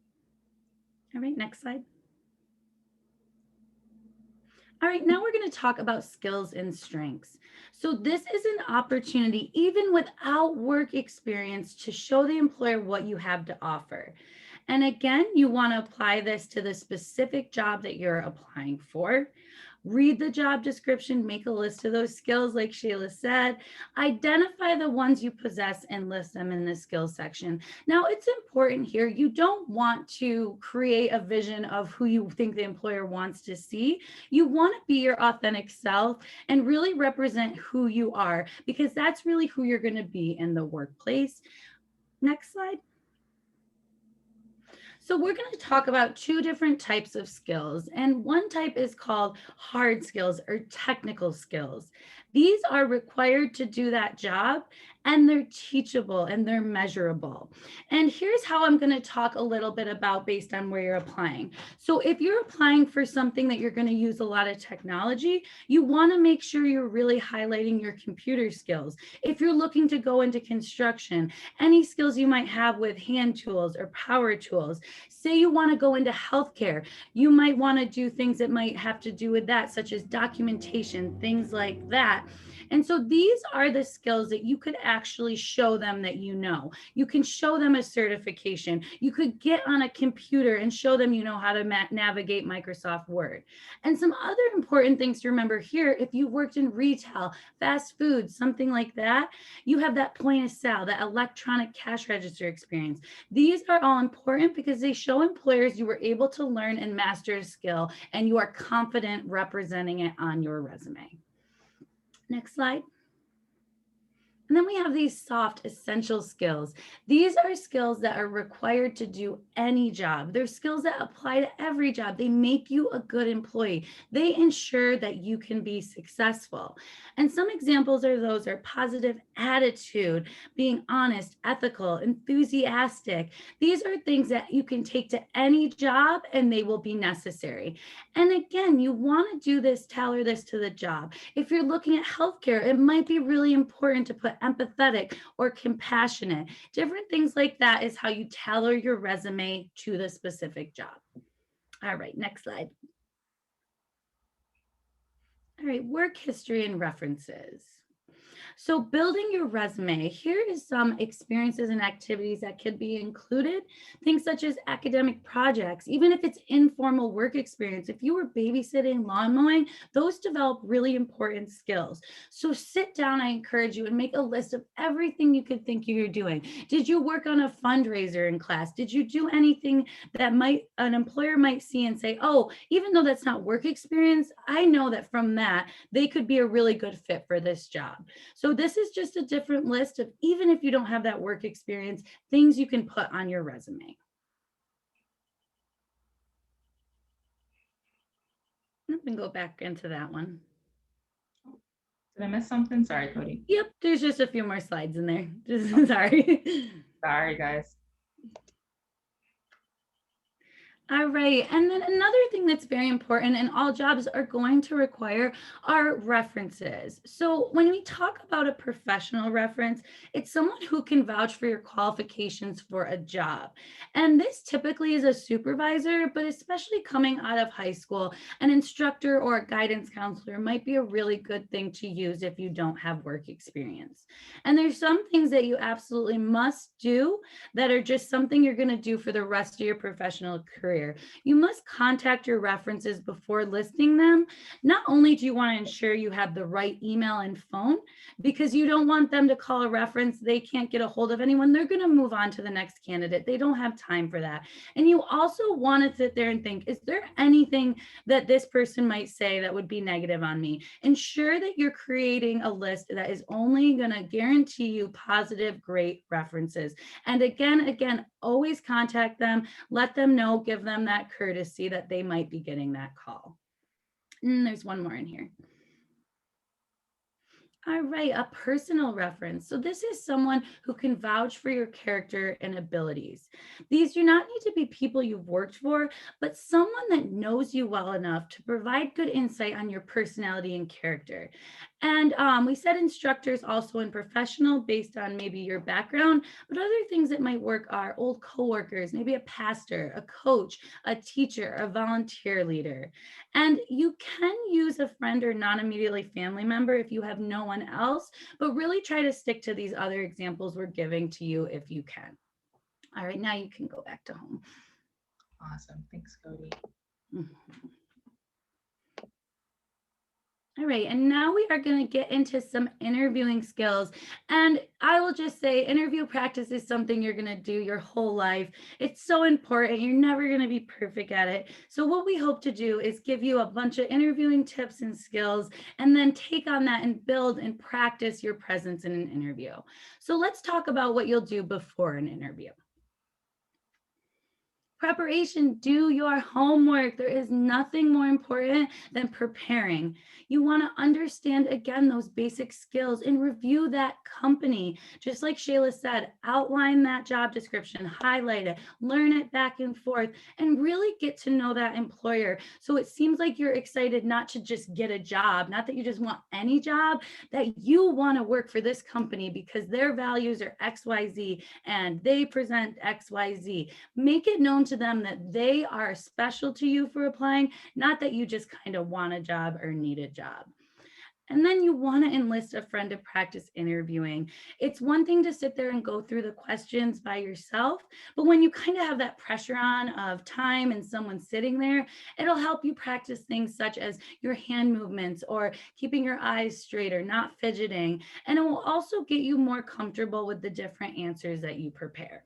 right, next slide. All right, now we're going to talk about skills and strengths. So this is an opportunity, even without work experience, to show the employer what you have to offer. And again, you want to apply this to the specific job that you're applying for. Read the job description, make a list of those skills like Shayla said, identify the ones you possess and list them in the skills section. Now it's important here, you don't want to create a vision of who you think the employer wants to see. You want to be your authentic self and really represent who you are, because that's really who you're going to be in the workplace. Next slide. So we're going to talk about two different types of skills, and one type is called hard skills or technical skills. These are required to do that job, and they're teachable and they're measurable. And here's how I'm going to talk a little bit about based on where you're applying. So if you're applying for something that you're going to use a lot of technology, you want to make sure you're really highlighting your computer skills. If you're looking to go into construction, any skills you might have with hand tools or power tools. Say you want to go into healthcare, you might want to do things that might have to do with that, such as documentation, things like that. And so these are the skills that you could actually show them that you know. You can show them a certification. You could get on a computer and show them you know how to navigate Microsoft Word. And some other important things to remember here, if you've worked in retail, fast food, something like that, you have that point of sale, that electronic cash register experience. These are all important because they show employers you were able to learn and master a skill and you are confident representing it on your resume. Next slide. And then we have these soft essential skills. These are skills that are required to do any job. They're skills that apply to every job. They make you a good employee. They ensure that you can be successful. And some examples of those are positive attitude, being honest, ethical, enthusiastic. These are things that you can take to any job and they will be necessary. And again, you want to do this, tailor this to the job. If you're looking at healthcare, it might be really important to put empathetic or compassionate. Different things like that is how you tailor your resume to the specific job. All right, next slide. All right, work history and references. So building your resume, here is some experiences and activities that could be included. Things such as academic projects, even if it's informal work experience. If you were babysitting, lawn mowing, those develop really important skills. So sit down, I encourage you, and make a list of everything you could think you're doing. Did you work on a fundraiser in class? Did you do anything that an employer might see and say, oh, even though that's not work experience, I know that from that, they could be a really good fit for this job. So this is just a different list of, even if you don't have that work experience, things you can put on your resume. I'm going to go back into that one. Did I miss something? Sorry, Cody. Yep, there's just a few more slides in there. Sorry. Sorry, guys. All right, and then another thing that's very important, and all jobs are going to require, are references. So when we talk about a professional reference, it's someone who can vouch for your qualifications for a job. And this typically is a supervisor, but especially coming out of high school, an instructor or a guidance counselor might be a really good thing to use if you don't have work experience. And there's some things that you absolutely must do that are just something you're going to do for the rest of your professional career. You must contact your references before listing them. Not only do you want to ensure you have the right email and phone, because you don't want them to call a reference, they can't get a hold of anyone, they're going to move on to the next candidate. They don't have time for that. And you also want to sit there and think, is there anything that this person might say that would be negative on me? Ensure that you're creating a list that is only going to guarantee you positive, great references. And again, always contact them, let them know, give them that courtesy that they might be getting that call. And there's one more in here. All right, a personal reference. So this is someone who can vouch for your character and abilities. These do not need to be people you've worked for, but someone that knows you well enough to provide good insight on your personality and character. And we said instructors also in professional based on maybe your background, but other things that might work are old coworkers, maybe a pastor, a coach, a teacher, a volunteer leader. And you can use a friend or non-immediately family member if you have no one else, but really try to stick to these other examples we're giving to you if you can. All right, now you can go back to home. Awesome. Thanks, Cody. Mm-hmm. All right, and now we are going to get into some interviewing skills. And I will just say interview practice is something you're going to do your whole life. It's so important. You're never going to be perfect at it. So what we hope to do is give you a bunch of interviewing tips and skills, and then take on that and build and practice your presence in an interview. So let's talk about what you'll do before an interview. Preparation, do your homework. There is nothing more important than preparing. You want to understand, again, those basic skills and review that company. Just like Shayla said, outline that job description, highlight it, learn it back and forth, and really get to know that employer. So it seems like you're excited not to just get a job, not that you just want any job, that you want to work for this company because their values are XYZ and they present XYZ. Make it known to them that they are special to you for applying, not that you just kind of want a job or need a job. And then you want to enlist a friend to practice interviewing. It's one thing to sit there and go through the questions by yourself, but when you kind of have that pressure on of time and someone sitting there, it'll help you practice things such as your hand movements or keeping your eyes straight or not fidgeting. And it will also get you more comfortable with the different answers that you prepare.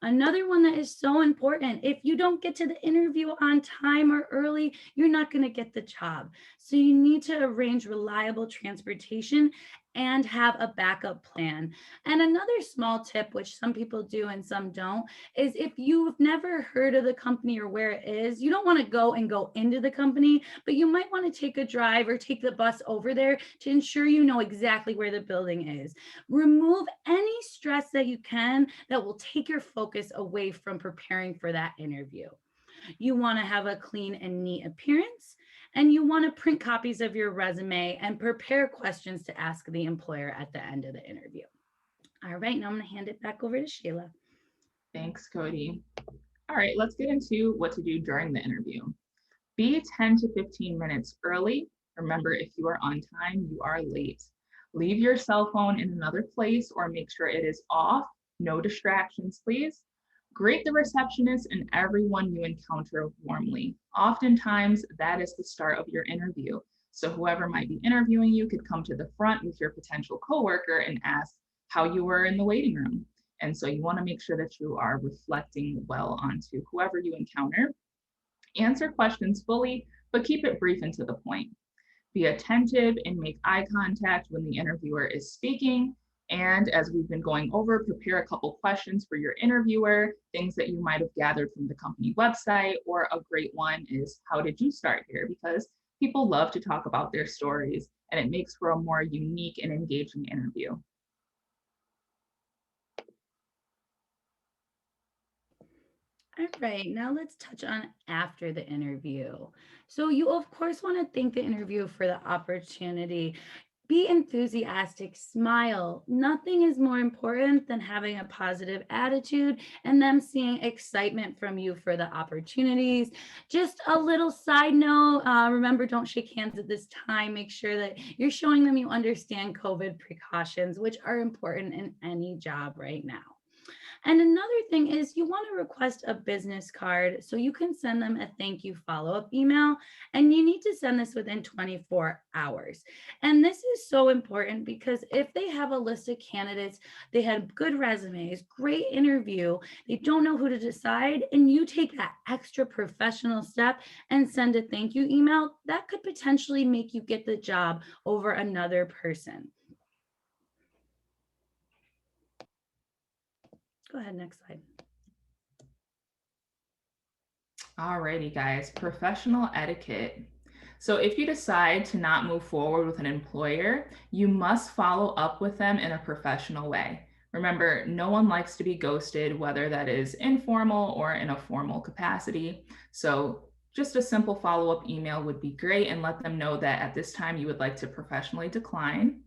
Another one that is so important, if you don't get to the interview on time or early, you're not going to get the job. So you need to arrange reliable transportation and have a backup plan. And another small tip, which some people do and some don't, is if you've never heard of the company or where it is, you don't want to go into the company, but you might want to take a drive or take the bus over there to ensure you know exactly where the building is. Remove any stress that you can that will take your focus away from preparing for that interview. You want to have a clean and neat appearance, and you want to print copies of your resume and prepare questions to ask the employer at the end of the interview. All right, now I'm going to hand it back over to Shayla. Thanks, Cody. All right, let's get into what to do during the interview. Be 10 to 15 minutes early. Remember, if you are on time, you are late. Leave your cell phone in another place or make sure it is off. No distractions, please. Greet the receptionist and everyone you encounter warmly. Oftentimes, that is the start of your interview. So whoever might be interviewing you could come to the front with your potential coworker and ask how you were in the waiting room. And so you want to make sure that you are reflecting well onto whoever you encounter. Answer questions fully, but keep it brief and to the point. Be attentive and make eye contact when the interviewer is speaking. And as we've been going over, prepare a couple questions for your interviewer, things that you might have gathered from the company website, or a great one is, how did you start here? Because people love to talk about their stories and it makes for a more unique and engaging interview. All right, now let's touch on after the interview. So you of course want to thank the interviewer for the opportunity. Be enthusiastic, smile. Nothing is more important than having a positive attitude and them seeing excitement from you for the opportunities. Just a little side note, remember, don't shake hands at this time. Make sure that you're showing them you understand COVID precautions, which are important in any job right now. And another thing is you want to request a business card so you can send them a thank you follow-up email, and you need to send this within 24 hours. And this is so important because if they have a list of candidates, they had good resumes, great interview, they don't know who to decide, and you take that extra professional step and send a thank you email, that could potentially make you get the job over another person. Go ahead, next slide. Alrighty, guys, professional etiquette. So if you decide to not move forward with an employer, you must follow up with them in a professional way. Remember, no one likes to be ghosted, whether that is informal or in a formal capacity. So just a simple follow-up email would be great, and let them know that at this time you would like to professionally decline.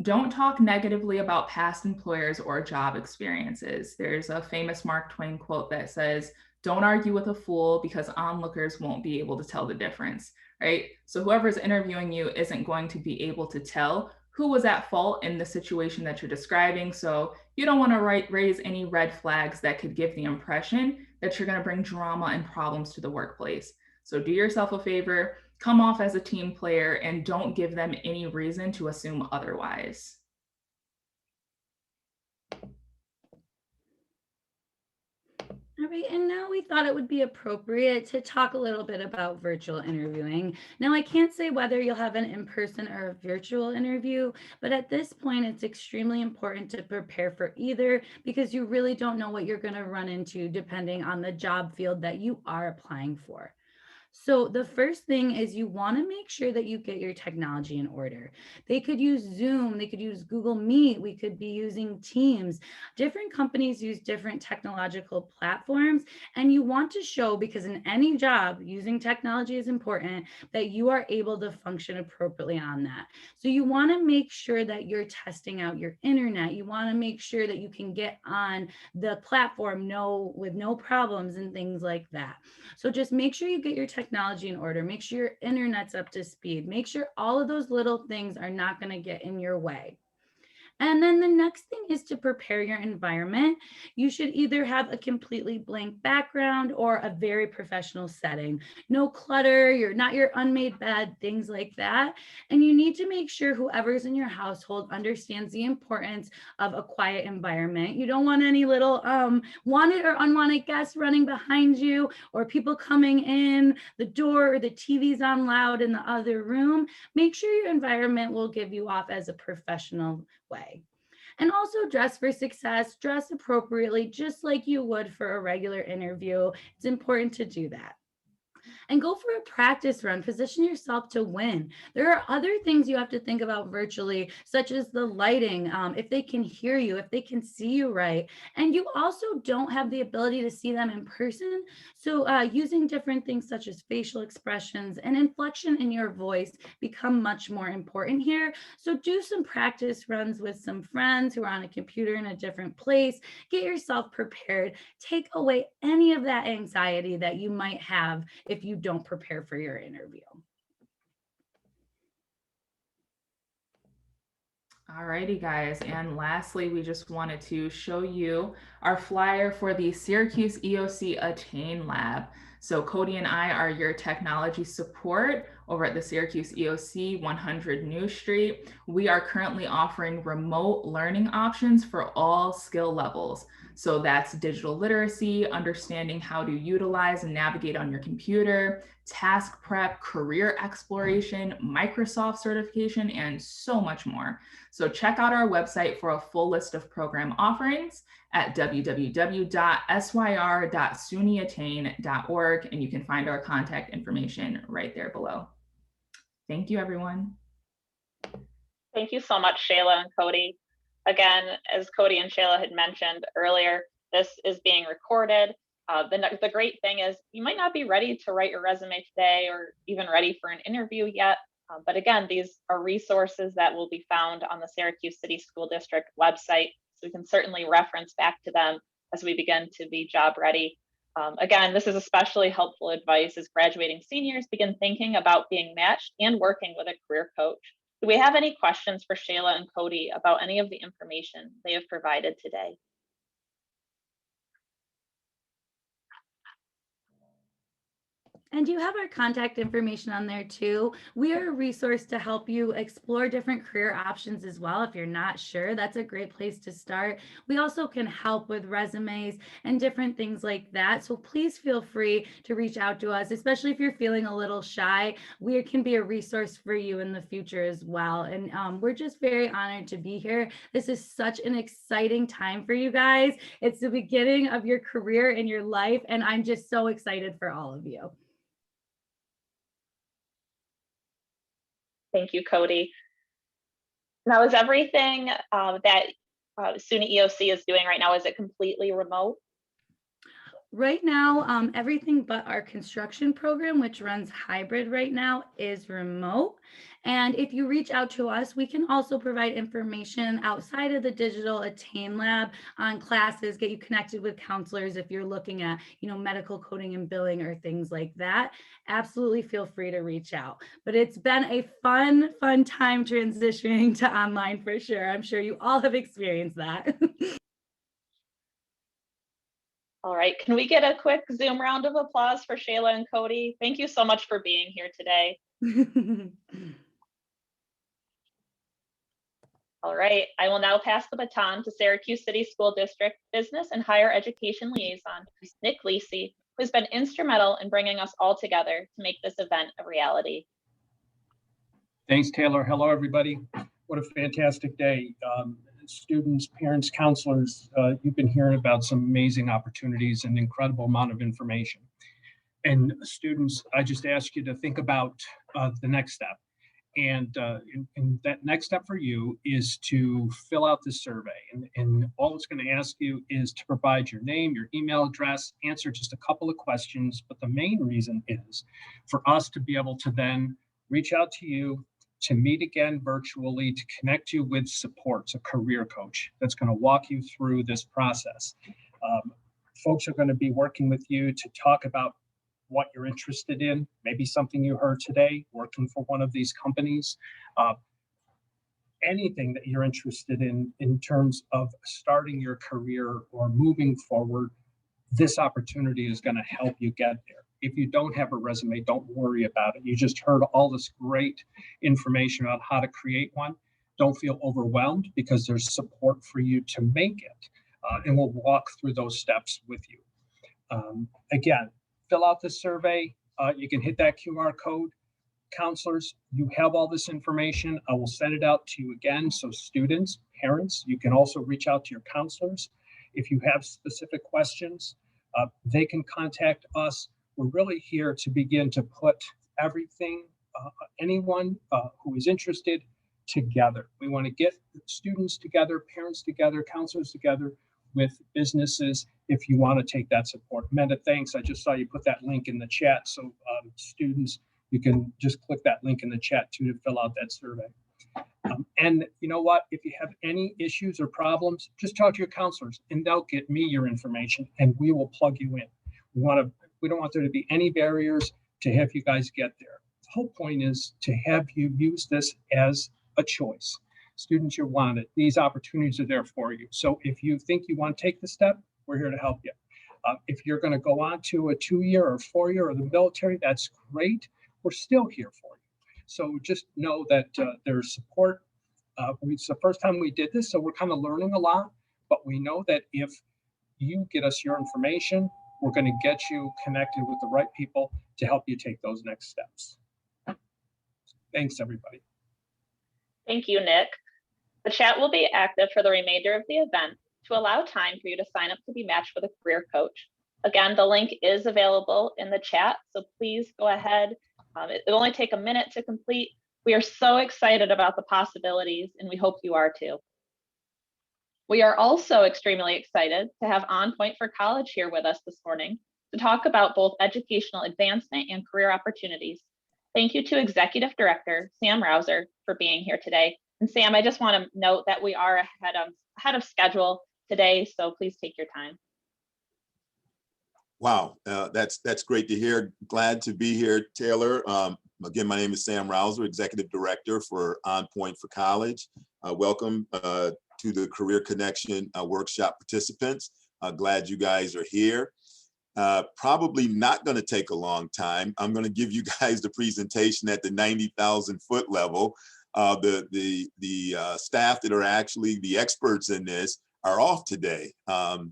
Don't talk negatively about past employers or job experiences. There's a famous Mark Twain quote that says, "Don't argue with a fool because onlookers won't be able to tell the difference," right? So whoever's interviewing you isn't going to be able to tell who was at fault in the situation that you're describing. So you don't want to raise any red flags that could give the impression that you're going to bring drama and problems to the workplace. So do yourself a favor, Come off as a team player and don't give them any reason to assume otherwise. All right, and now we thought it would be appropriate to talk a little bit about virtual interviewing. Now, I can't say whether you'll have an in-person or a virtual interview, but at this point, it's extremely important to prepare for either because you really don't know what you're going to run into depending on the job field that you are applying for. So the first thing is you want to make sure that you get your technology in order. They could use Zoom, they could use Google Meet, we could be using Teams. Different companies use different technological platforms, and you want to show, because in any job, using technology is important, that you are able to function appropriately on that. So you want to make sure that you're testing out your internet. You want to make sure that you can get on the platform with no problems and things like that. So just make sure you get your technology in order. Make sure your internet's up to speed. Make sure all of those little things are not going to get in your way. And then the next thing is to prepare your environment. You should either have a completely blank background or a very professional setting. No clutter, not your unmade bed, things like that. And you need to make sure whoever's in your household understands the importance of a quiet environment. You don't want any little wanted or unwanted guests running behind you, or people coming in the door, or the TV's on loud in the other room. Make sure your environment will give you off as a professional way. And also dress for success, dress appropriately, just like you would for a regular interview. It's important to do that. And go for a practice run, position yourself to win. There are other things you have to think about virtually, such as the lighting, if they can hear you, if they can see you right. And you also don't have the ability to see them in person. So using different things such as facial expressions and inflection in your voice become much more important here. So do some practice runs with some friends who are on a computer in a different place. Get yourself prepared. Take away any of that anxiety that you might have if you don't prepare for your interview. Alrighty, guys. And lastly, we just wanted to show you our flyer for the Syracuse EOC Attain Lab. So Cody and I are your technology support over at the Syracuse EOC 100 New Street. We are currently offering remote learning options for all skill levels. So that's digital literacy, understanding how to utilize and navigate on your computer, task prep, career exploration, Microsoft certification, and so much more. So check out our website for a full list of program offerings at www.syr.sunyattain.org, and you can find our contact information right there below. Thank you, everyone. Thank you so much, Shayla and Cody. Again, as Cody and Shayla had mentioned earlier, this is being recorded. The great thing is you might not be ready to write your resume today or even ready for an interview yet. But again, these are resources that will be found on the Syracuse City School District website. So we can certainly reference back to them as we begin to be job ready. Again, this is especially helpful advice as graduating seniors begin thinking about being matched and working with a career coach. Do we have any questions for Shayla and Cody about any of the information they have provided today? And you have our contact information on there too. We are a resource to help you explore different career options as well. If you're not sure, that's a great place to start. We also can help with resumes and different things like that. So please feel free to reach out to us, especially if you're feeling a little shy. We can be a resource for you in the future as well. And we're just very honored to be here. This is such an exciting time for you guys. It's the beginning of your career and your life, and I'm just so excited for all of you. Thank you, Cody. Now, is everything that SUNY EOC is doing right now, is it completely remote? Right now, everything but our construction program, which runs hybrid right now, is remote. And if you reach out to us, we can also provide information outside of the Digital Attain Lab on classes, get you connected with counselors if you're looking at, medical coding and billing or things like that. Absolutely feel free to reach out. But it's been a fun time transitioning to online for sure. I'm sure you all have experienced that. All right, can we get a quick Zoom round of applause for Shayla and Cody? Thank you so much for being here today. All right, I will now pass the baton to Syracuse City School District Business and Higher Education Liaison, Nick Lisi, who has been instrumental in bringing us all together to make this event a reality. Thanks, Taylor. Hello, everybody. What a fantastic day. Students, parents, counselors, you've been hearing about some amazing opportunities and incredible amount of information. And students, I just ask you to think about the next step. And that next step for you is to fill out this survey. And all it's going to ask you is to provide your name, your email address, answer just a couple of questions. But the main reason is for us to be able to then reach out to you, to meet again virtually, to connect you with supports, a career coach that's going to walk you through this process. Folks are going to be working with you to talk about what you're interested in, maybe something you heard today, working for one of these companies, anything that you're interested in terms of starting your career or moving forward, this opportunity is going to help you get there. If you don't have a resume, don't worry about it. You just heard all this great information about how to create one. Don't feel overwhelmed because there's support for you to make it. And we'll walk through those steps with you. Again, fill out the survey. You can hit that QR code. Counselors, you have all this information. I will send it out to you again. So students, parents, you can also reach out to your counselors. If you have specific questions, they can contact us. We're really here to begin to put everything, anyone who is interested together. We want to get students together, parents together, counselors together with businesses if you want to take that support. Amanda, thanks. I just saw you put that link in the chat. So students, you can just click that link in the chat too to fill out that survey. And you know what? If you have any issues or problems, just talk to your counselors and they'll get me your information and we will plug you in. We don't want there to be any barriers to have you guys get there. The whole point is to have you use this as a choice. Students, you're wanted. These opportunities are there for you. So if you think you want to take the step, we're here to help you. If you're going to go on to a 2-year or 4-year or the military, that's great. We're still here for you. So just know that there's support. It's the first time we did this, so we're kind of learning a lot, but we know that if you get us your information, we're going to get you connected with the right people to help you take those next steps. Thanks, everybody. Thank you, Nick. The chat will be active for the remainder of the event to allow time for you to sign up to be matched with a career coach. Again, the link is available in the chat, so please go ahead. It'll only take a minute to complete. We are so excited about the possibilities, and we hope you are too. We are also extremely excited to have On Point for College here with us this morning to talk about both educational advancement and career opportunities. Thank you to Executive Director Sam Rouser for being here today. And Sam, I just want to note that we are ahead of schedule today, so please take your time. Wow, that's great to hear. Glad to be here, Taylor. Again, my name is Sam Rouser, Executive Director for On Point for College. Welcome to the Career Connection workshop participants. Glad you guys are here. Probably not going to take a long time. I'm going to give you guys the presentation at the 90,000 foot level. The staff that are actually the experts in this are off today.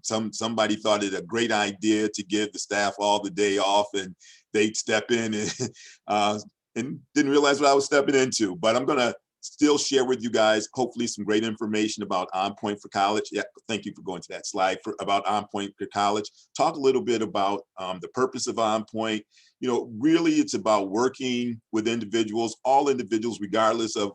Somebody thought it a great idea to give the staff all the day off and they'd step in and didn't realize what I was stepping into. But I'm going to still share with you guys, hopefully, some great information about On Point for College. Yeah, thank you for going to that slide about On Point for College. Talk a little bit about the purpose of On Point. You know, really, it's about working with individuals, all individuals, regardless of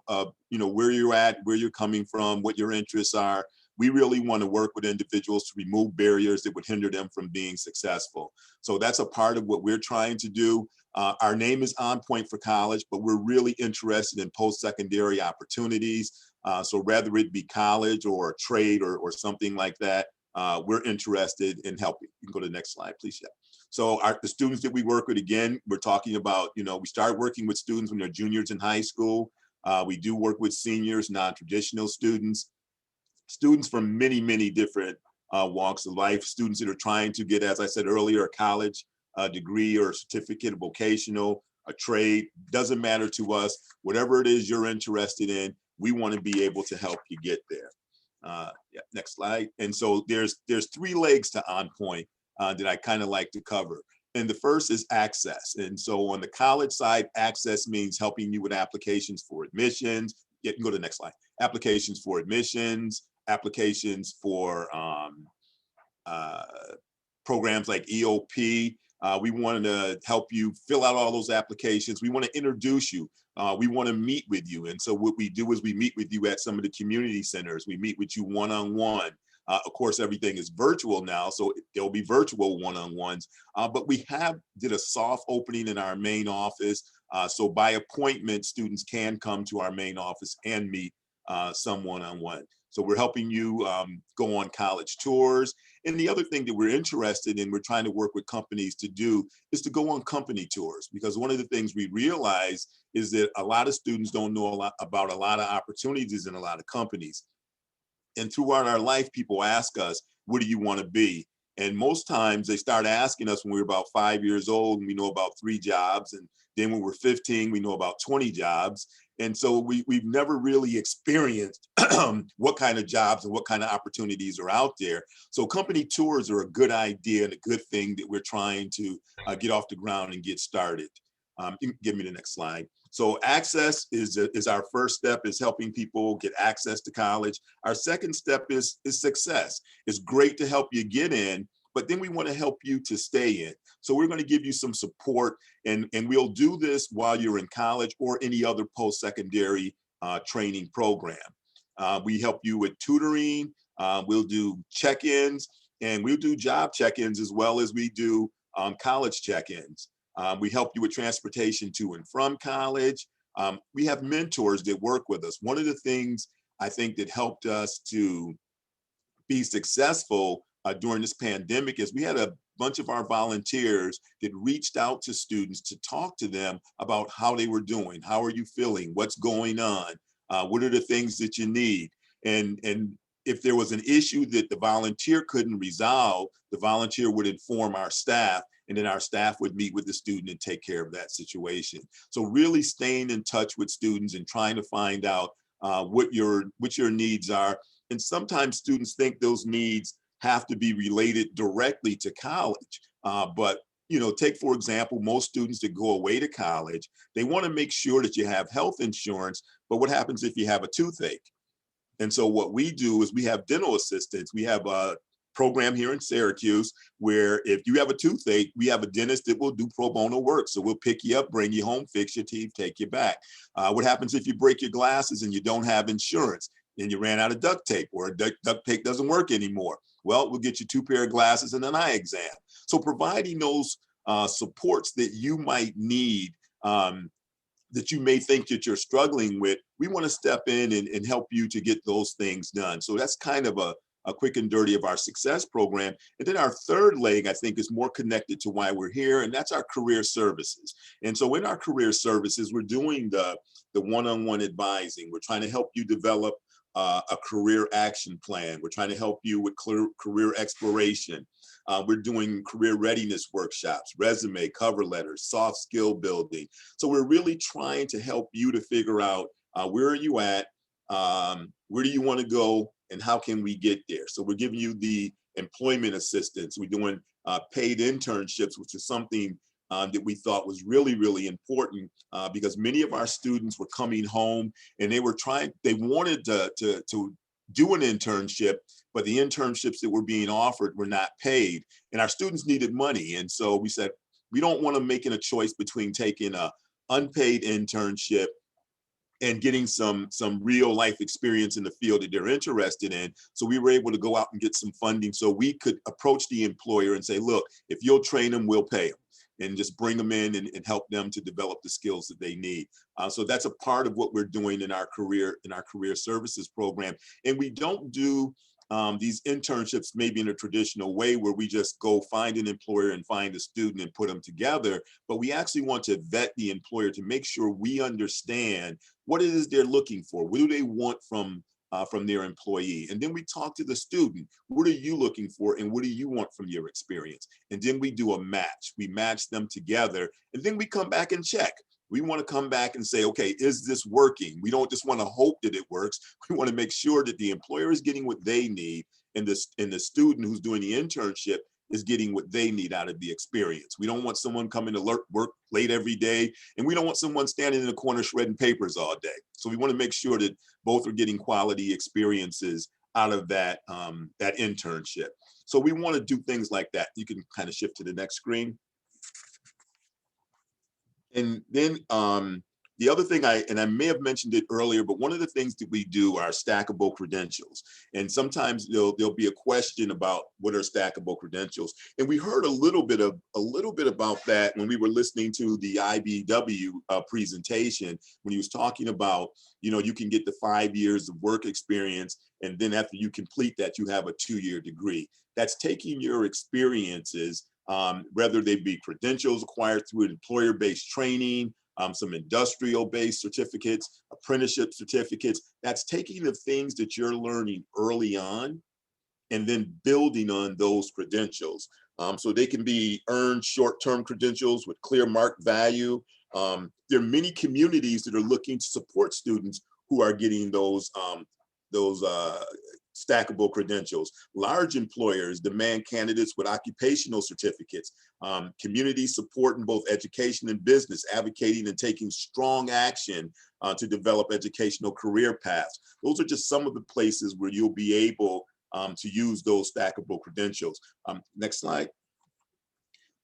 where you're at, where you're coming from, what your interests are. We really want to work with individuals to remove barriers that would hinder them from being successful. So that's a part of what we're trying to do. Our name is On Point for College, but we're really interested in post-secondary opportunities. So whether it be college or trade or something like that, we're interested in helping. You can go to the next slide, please. Yeah. So the students that we work with, again, we're talking about, we started working with students when they're juniors in high school. We do work with seniors, non-traditional students from many, many different walks of life, students that are trying to get, as I said earlier, a college degree or a certificate of vocational, a trade, doesn't matter to us. Whatever it is you're interested in, we want to be able to help you get there. Yeah, next slide. And so there's 3 legs to On Point that I kind of like to cover. And the first is access. And so on the college side, access means helping you with applications for admissions. You can go to the next slide. Applications for admissions, applications for programs like EOP. We wanted to help you fill out all those applications. We want to introduce you. We want to meet with you. And so what we do is we meet with you at some of the community centers. We meet with you one-on-one. Of course, everything is virtual now, so there'll be virtual one-on-ones. But we did a soft opening in our main office. So by appointment, students can come to our main office and meet some one-on-one. So we're helping you go on college tours. And the other thing that we're interested in, we're trying to work with companies to do, is to go on company tours. Because one of the things we realize is that a lot of students don't know a lot about a lot of opportunities in a lot of companies. And throughout our life, people ask us, what do you want to be? And most times they start asking us when we were about 5 years old and we know about 3 jobs. And then when we're 15, we know about 20 jobs. And so we've never really experienced what kind of jobs and what kind of opportunities are out there. So company tours are a good idea and a good thing that we're trying to get off the ground and get started. You can give me the next slide. So access is our first step, is helping people get access to college. Our second step is success. It's great to help you get in, but then we want to help you to stay in. So we're going to give you some support, and we'll do this while you're in college or any other post-secondary training program. We help you with tutoring. We'll do check-ins, and we'll do job check-ins as well as we do college check-ins. We help you with transportation to and from college. We have mentors that work with us. One of the things I think that helped us to be successful during this pandemic is we had a bunch of our volunteers that reached out to students to talk to them about how they were doing. How are you feeling? What's going on? What are the things that you need? And if there was an issue that the volunteer couldn't resolve, the volunteer would inform our staff, and then our staff would meet with the student and take care of that situation. So really staying in touch with students and trying to find out what your needs are. And sometimes students think those needs have to be related directly to college. But take, for example, most students that go away to college, they want to make sure that you have health insurance, but what happens if you have a toothache? And so what we do is we have dental assistants. We have a program here in Syracuse where if you have a toothache, we have a dentist that will do pro bono work. So we'll pick you up, bring you home, fix your teeth, take you back. What happens if you break your glasses and you don't have insurance? Then you ran out of duct tape, or duct tape doesn't work anymore. Well, we'll get you 2 pair of glasses and an eye exam. So providing those supports that you might need, that you may think that you're struggling with, we want to step in and help you to get those things done. So that's kind of a quick and dirty of our success program. And then our third leg, I think, is more connected to why we're here, and that's our career services. And so in our career services, we're doing the one-on-one advising. We're trying to help you develop a career action plan. We're trying to help you with career exploration. We're doing career readiness workshops, resume, cover letters, soft skill building. So we're really trying to help you to figure out where are you at, where do you want to go, and how can we get there? So we're giving you the employment assistance. We're doing paid internships, which is something that we thought was really, really important because many of our students were coming home and they wanted to do an internship, but the internships that were being offered were not paid, and our students needed money. And so we said, we don't want to make a choice between taking an unpaid internship and getting some real life experience in the field that they're interested in. So we were able to go out and get some funding so we could approach the employer and say, look, if you'll train them, we'll pay them, and just bring them in and help them to develop the skills that they need. So that's a part of what we're doing in our career services program. And we don't do these internships maybe in a traditional way where we just go find an employer and find a student and put them together, but we actually want to vet the employer to make sure we understand what it is they're looking for. What do they want from from their employee. And then we talk to the student. What are you looking for and what do you want from your experience? And then we do a match. We match them together and then we come back and check. We want to come back and say, okay, is this working? We don't just want to hope that it works. We want to make sure that the employer is getting what they need and the student who's doing the internship is getting what they need out of the experience. We don't want someone coming to work late every day, and we don't want someone standing in the corner shredding papers all day. So we want to make sure that both are getting quality experiences out of that, that internship. So we want to do things like that. You can kind of shift to the next screen. And then the other thing I may have mentioned it earlier, but one of the things that we do are stackable credentials. And sometimes there'll be a question about what are stackable credentials. And we heard a little bit about that when we were listening to the IBEW presentation, when he was talking about, you can get the 5 years of work experience. And then after you complete that, you have a 2-year degree. That's taking your experiences, whether they be credentials acquired through employer-based training, some industrial-based certificates, apprenticeship certificates. That's taking the things that you're learning early on and then building on those credentials. So they can be earned short-term credentials with clear mark value. There are many communities that are looking to support students who are getting those stackable credentials. Large employers demand candidates with occupational certificates. Communities supporting both education and business, advocating and taking strong action to develop educational career paths. Those are just some of the places where you'll be able to use those stackable credentials. Next slide.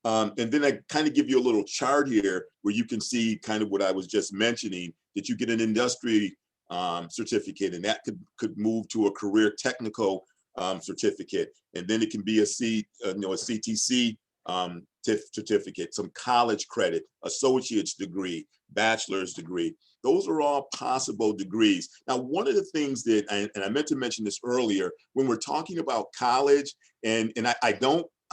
And then I kind of give you a little chart here where you can see kind of what I was just mentioning, that you get an industry certificate, and that could move to a career technical certificate, and then it can be a CTC certificate, some college credit, associate's degree, bachelor's degree. Those are all possible degrees. Now, one of the things that, and I meant to mention this earlier, when we're talking about college, and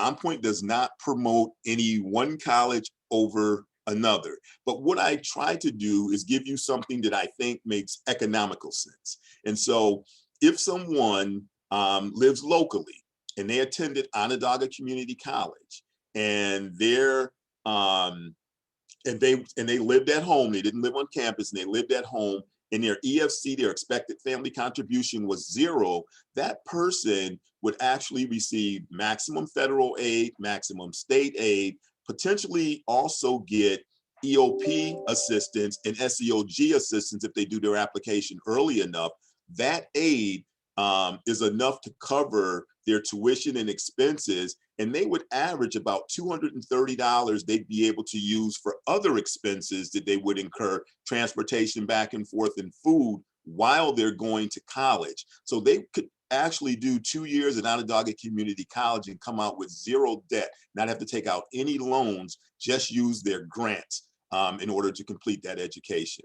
OnPoint does not promote any one college over another. But what I try to do is give you something that I think makes economical sense. And so if someone lives locally and they attended Onondaga Community College and they lived at home, they didn't live on campus and they lived at home, and their EFC, their expected family contribution, was 0, that person would actually receive maximum federal aid, maximum state aid, potentially also get EOP assistance and SEOG assistance if they do their application early enough. That aid is enough to cover their tuition and expenses, and they would average about $230 they'd be able to use for other expenses that they would incur, transportation back and forth and food, while they're going to college. So they could actually do 2 years at Onondaga Community College and come out with 0 debt, not have to take out any loans, just use their grants in order to complete that education.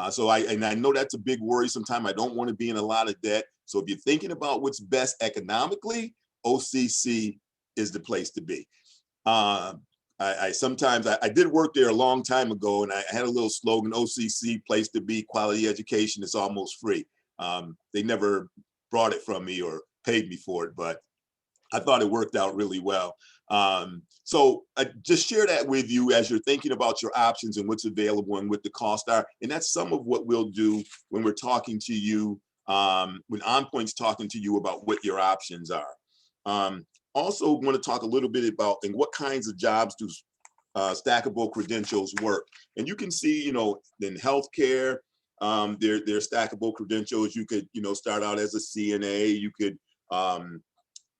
So I know that's a big worry sometimes. I don't want to be in a lot of debt. So if you're thinking about what's best economically, OCC is the place to be. Sometimes I did work there a long time ago, and I had a little slogan, OCC, place to be, quality education is almost free. They never brought it from me or paid me for it, but I thought it worked out really well. So I just share that with you as you're thinking about your options and what's available and what the costs are. And that's some of what we'll do when we're talking to you, when OnPoint's talking to you about what your options are. Also want to talk a little bit about in what kinds of jobs do stackable credentials work. And you can see, in healthcare, there are stackable credentials. You could, start out as a CNA. You could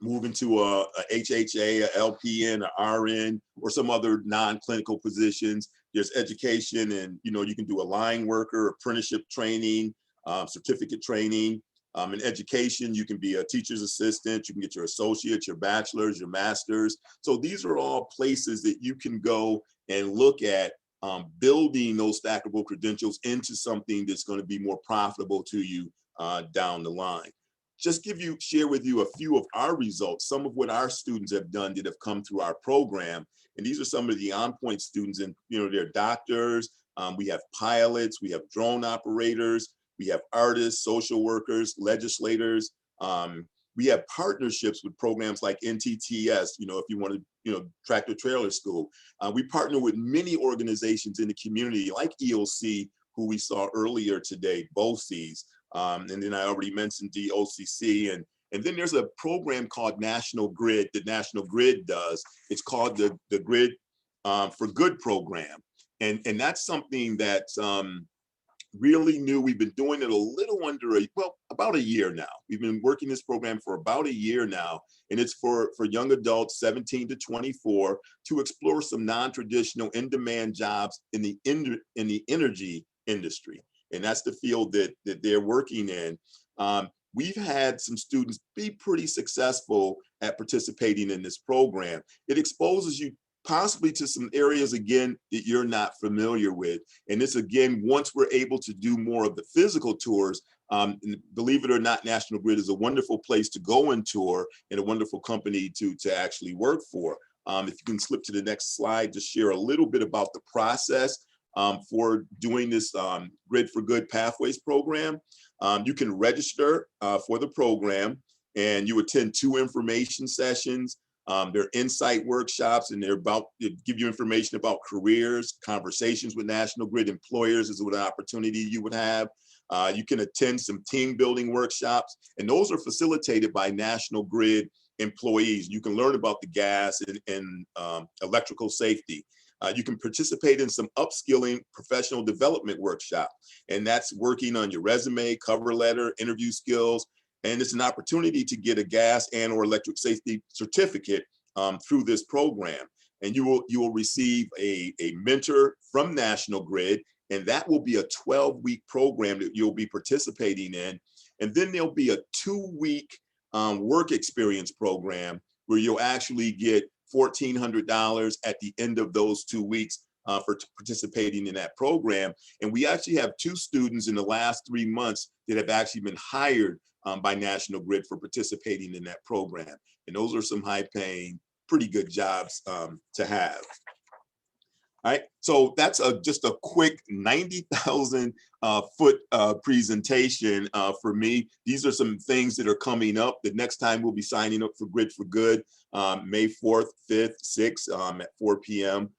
move into a HHA, a LPN, a RN, or some other non-clinical positions. There's education, and you can do a line worker, apprenticeship training, certificate training. In education, you can be a teacher's assistant. You can get your associate, your bachelor's, your master's. So these are all places that you can go and look at building those stackable credentials into something that's going to be more profitable to you down the line. Just share with you a few of our results, some of what our students have done that have come through our program. And these are some of the OnPoint students, and they're doctors, we have pilots, we have drone operators, We have artists, social workers, legislators. We have partnerships with programs like NTTS, if you want to, tractor trailer school. We partner with many organizations in the community like EOC, who we saw earlier today, BOCES. And then I already mentioned DOCC. And then there's a program called National Grid that National Grid does. It's called the Grid for Good program. And that's something that's really new. We've been doing it a little under about a year now. We've been working this program for about a year now, and it's for young adults 17 to 24 to explore some non-traditional in-demand jobs in the energy industry, and that's the field that they're working in. We've had some students be pretty successful at participating in this program. It exposes you possibly to some areas, again, that you're not familiar with. And this, again, once we're able to do more of the physical tours, believe it or not, National Grid is a wonderful place to go and tour and a wonderful company to actually work for. If you can slip to the next slide, to share a little bit about the process for doing this Grid for Good Pathways program. You can register for the program, and you attend 2 information sessions. They're insight workshops, and they're about to give you information about careers. Conversations with National Grid employers is what an opportunity you would have. You can attend some team building workshops, and those are facilitated by National Grid employees. You can learn about the gas and electrical safety. You can participate in some upskilling professional development workshop, and that's working on your resume, cover letter, interview skills. And it's an opportunity to get a gas and or electric safety certificate through this program. And you will receive a mentor from National Grid, and that will be a 12-week program that you'll be participating in. And then there'll be a 2-week work experience program where you'll actually get $1,400 at the end of those 2 weeks for participating in that program. And we actually have 2 students in the last 3 months that have actually been hired by National Grid for participating in that program. And those are some high-paying, pretty good jobs to have. All right, so that's just a quick 90,000 foot presentation for me. These are some things that are coming up. The next time we'll be signing up for Grid for Good, May 4th, 5th, 6th at 4 p.m.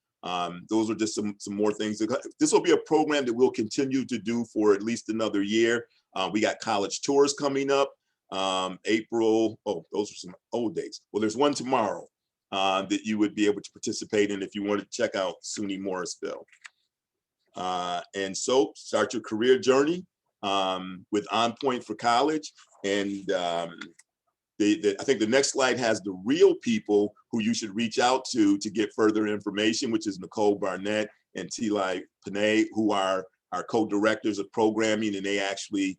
Those are just some more things. This will be a program that we'll continue to do for at least another year. We got college tours coming up, April. Oh, those are some old dates. Well, there's one tomorrow that you would be able to participate in if you want to check out SUNY Morrisville. And so start your career journey with On Point for College. And I think the next slide has the real people who you should reach out to get further information, which is Nicole Barnett and Teli Panay, who are our co-directors of programming, and they actually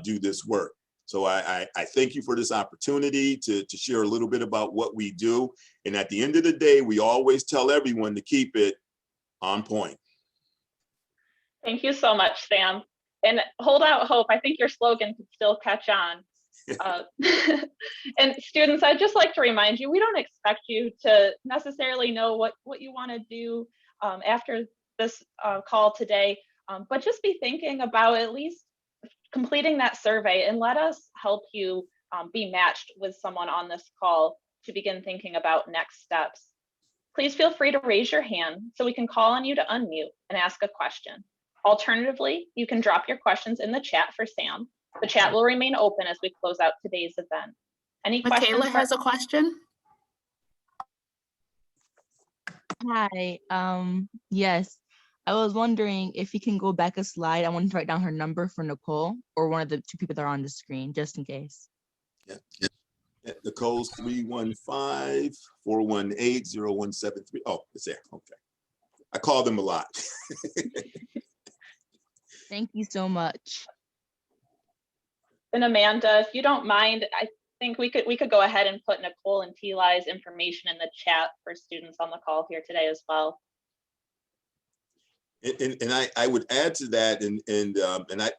do this work. So I thank you for this opportunity to share a little bit about what we do. And at the end of the day, we always tell everyone to keep it on point. Thank you so much, Sam. And hold out hope. I think your slogan could still catch on. And students, I'd just like to remind you, we don't expect you to necessarily know what you want to do after this call today, but just be thinking about at least completing that survey, and let us help you be matched with someone on this call to begin thinking about next steps. Please feel free to raise your hand so we can call on you to unmute and ask a question. Alternatively, you can drop your questions in the chat for Sam. The chat will remain open as we close out today's event. Any questions? Michaela has a question. Hi, yes. I was wondering if you can go back a slide. I wanted to write down her number for Nicole or one of the 2 people that are on the screen, just in case. Yeah. Nicole's 315-418-0173. Oh, it's there. Okay. I call them a lot. Thank you so much. And Amanda, if you don't mind, I think we could go ahead and put Nicole and Teli's information in the chat for students on the call here today as well. And I would add to that, and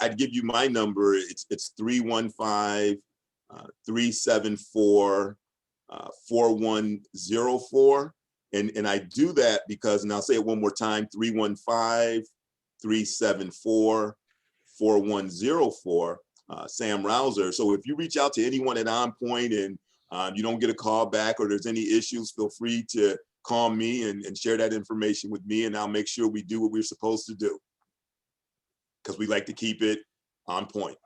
I'd give you my number. It's 315-374-4104. And I do that because, and I'll say it one more time, 315-374-4104. 4104, Sam Rouser. So if you reach out to anyone at OnPoint and you don't get a call back or there's any issues, feel free to call me and share that information with me, and I'll make sure we do what we're supposed to do, because we like to keep it on point.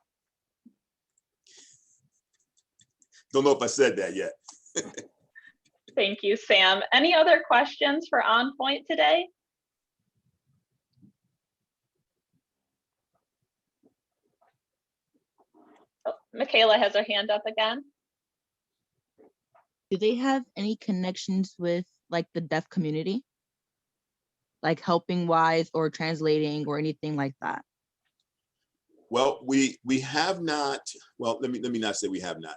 Don't know if I said that yet. Thank you, Sam. Any other questions for OnPoint today? Oh, Michaela has her hand up again. Do they have any connections with like the deaf community? Like helping wise or translating or anything like that? Well, we have not, well, let me not say we have not.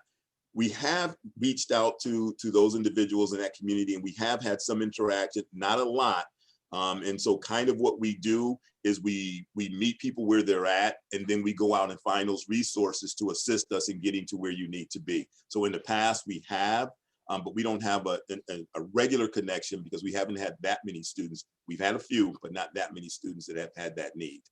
We have reached out to those individuals in that community, and we have had some interaction, not a lot. And so kind of what we do is we meet people where they're at, and then we go out and find those resources to assist us in getting to where you need to be. So in the past we have, but we don't have a regular connection because we haven't had that many students. We've had a few, but not that many students that have had that need.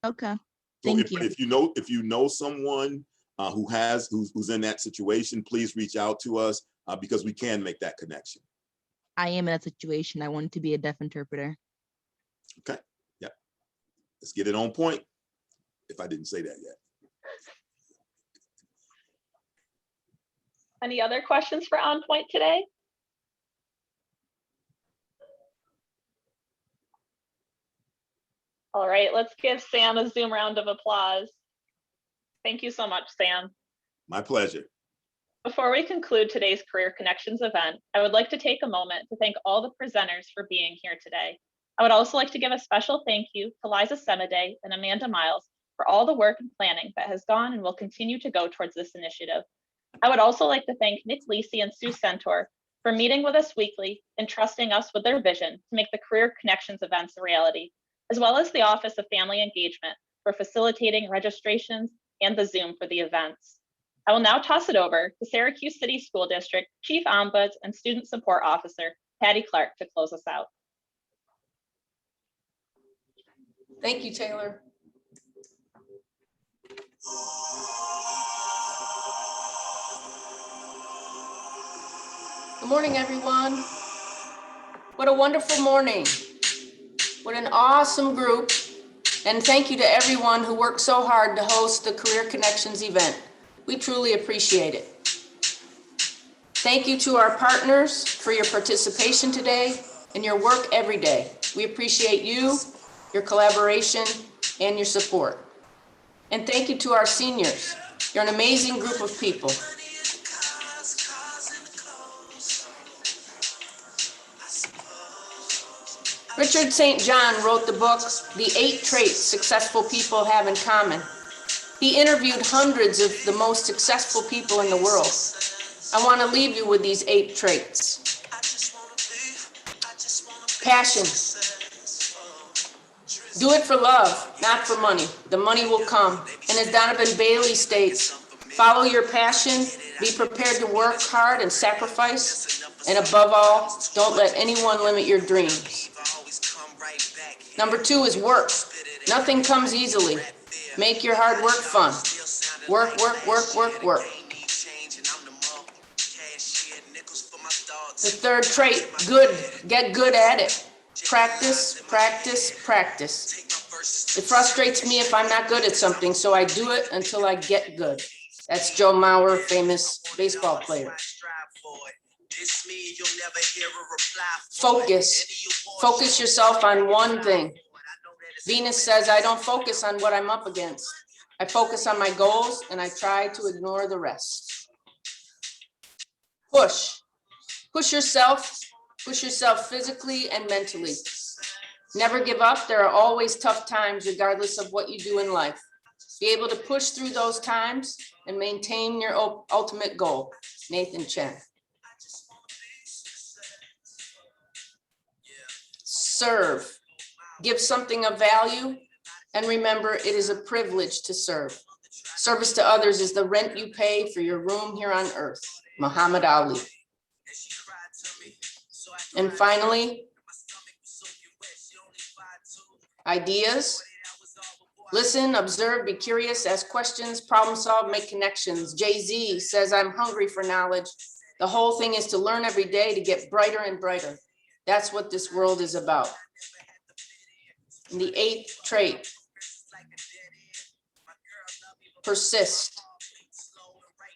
Okay, So thank you. If you know someone who's in that situation, please reach out to us because we can make that connection. I am in that situation. I wanted to be a deaf interpreter. Okay, yeah. Let's get it on point, if I didn't say that yet. Any other questions for OnPoint today? All right, let's give Sam a Zoom round of applause. Thank you so much, Sam. My pleasure. Before we conclude today's Career Connections event, I would like to take a moment to thank all the presenters for being here today. I would also like to give a special thank you to Liza Semide and Amanda Miles for all the work and planning that has gone and will continue to go towards this initiative. I would also like to thank Nick Lisi and Sue Centaur for meeting with us weekly and trusting us with their vision to make the Career Connections events a reality, as well as the Office of Family Engagement for facilitating registrations and the Zoom for the events. I will now toss it over to Syracuse City School District Chief Ombuds and Student Support Officer, Patty Clark, to close us out. Thank you, Taylor. Good morning, everyone. What a wonderful morning. What an awesome group. And thank you to everyone who worked so hard to host the Career Connections event. We truly appreciate it. Thank you to our partners for your participation today and your work every day. We appreciate you, your collaboration, and your support. And thank you to our seniors. You're an amazing group of people. Richard St. John wrote the book, The 8 Traits Successful People Have in Common. He interviewed hundreds of the most successful people in the world. I want to leave you with these 8 traits. Passion. Do it for love, not for money. The money will come. And as Donovan Bailey states, follow your passion, be prepared to work hard and sacrifice, and above all, don't let anyone limit your dreams. Number 2 is work. Nothing comes easily. Make your hard work fun. Work, work, work, work, work. The 3rd trait, good. Get good at it. Practice, practice, practice. It frustrates me if I'm not good at something, so I do it until I get good. That's Joe Mauer, famous baseball player. Focus. Focus yourself on one thing. Venus says, I don't focus on what I'm up against. I focus on my goals and I try to ignore the rest. Push. Push yourself physically and mentally. Never give up. There are always tough times regardless of what you do in life. Be able to push through those times and maintain your ultimate goal. Nathan Chen. Serve. Give something of value, and remember, it is a privilege to serve. Service to others is the rent you pay for your room here on earth. Muhammad Ali. And finally, ideas. Listen, observe, be curious, ask questions, problem solve, make connections. Jay-Z says, I'm hungry for knowledge. The whole thing is to learn every day to get brighter and brighter. That's what this world is about. And the 8th trait, persist.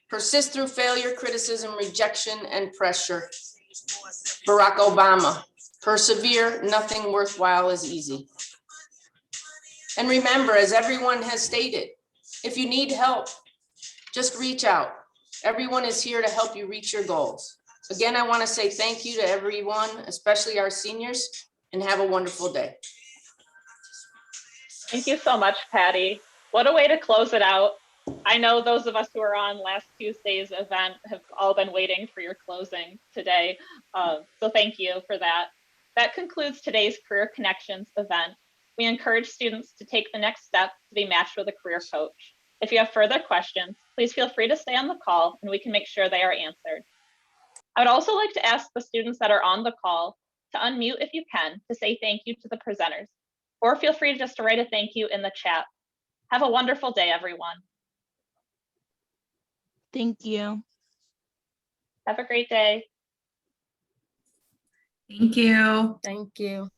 Persist through failure, criticism, rejection, and pressure. Barack Obama, persevere, nothing worthwhile is easy. And remember, as everyone has stated, if you need help, just reach out. Everyone is here to help you reach your goals. Again, I want to say thank you to everyone, especially our seniors, and have a wonderful day. Thank you so much, Patty. What a way to close it out. I know those of us who were on last Tuesday's event have all been waiting for your closing today. So thank you for that. That concludes today's Career Connections event. We encourage students to take the next step to be matched with a career coach. If you have further questions, please feel free to stay on the call and we can make sure they are answered. I would also like to ask the students that are on the call to unmute if you can to say thank you to the presenters, or feel free just to write a thank you in the chat. Have a wonderful day, everyone. Thank you. Have a great day. Thank you. Thank you.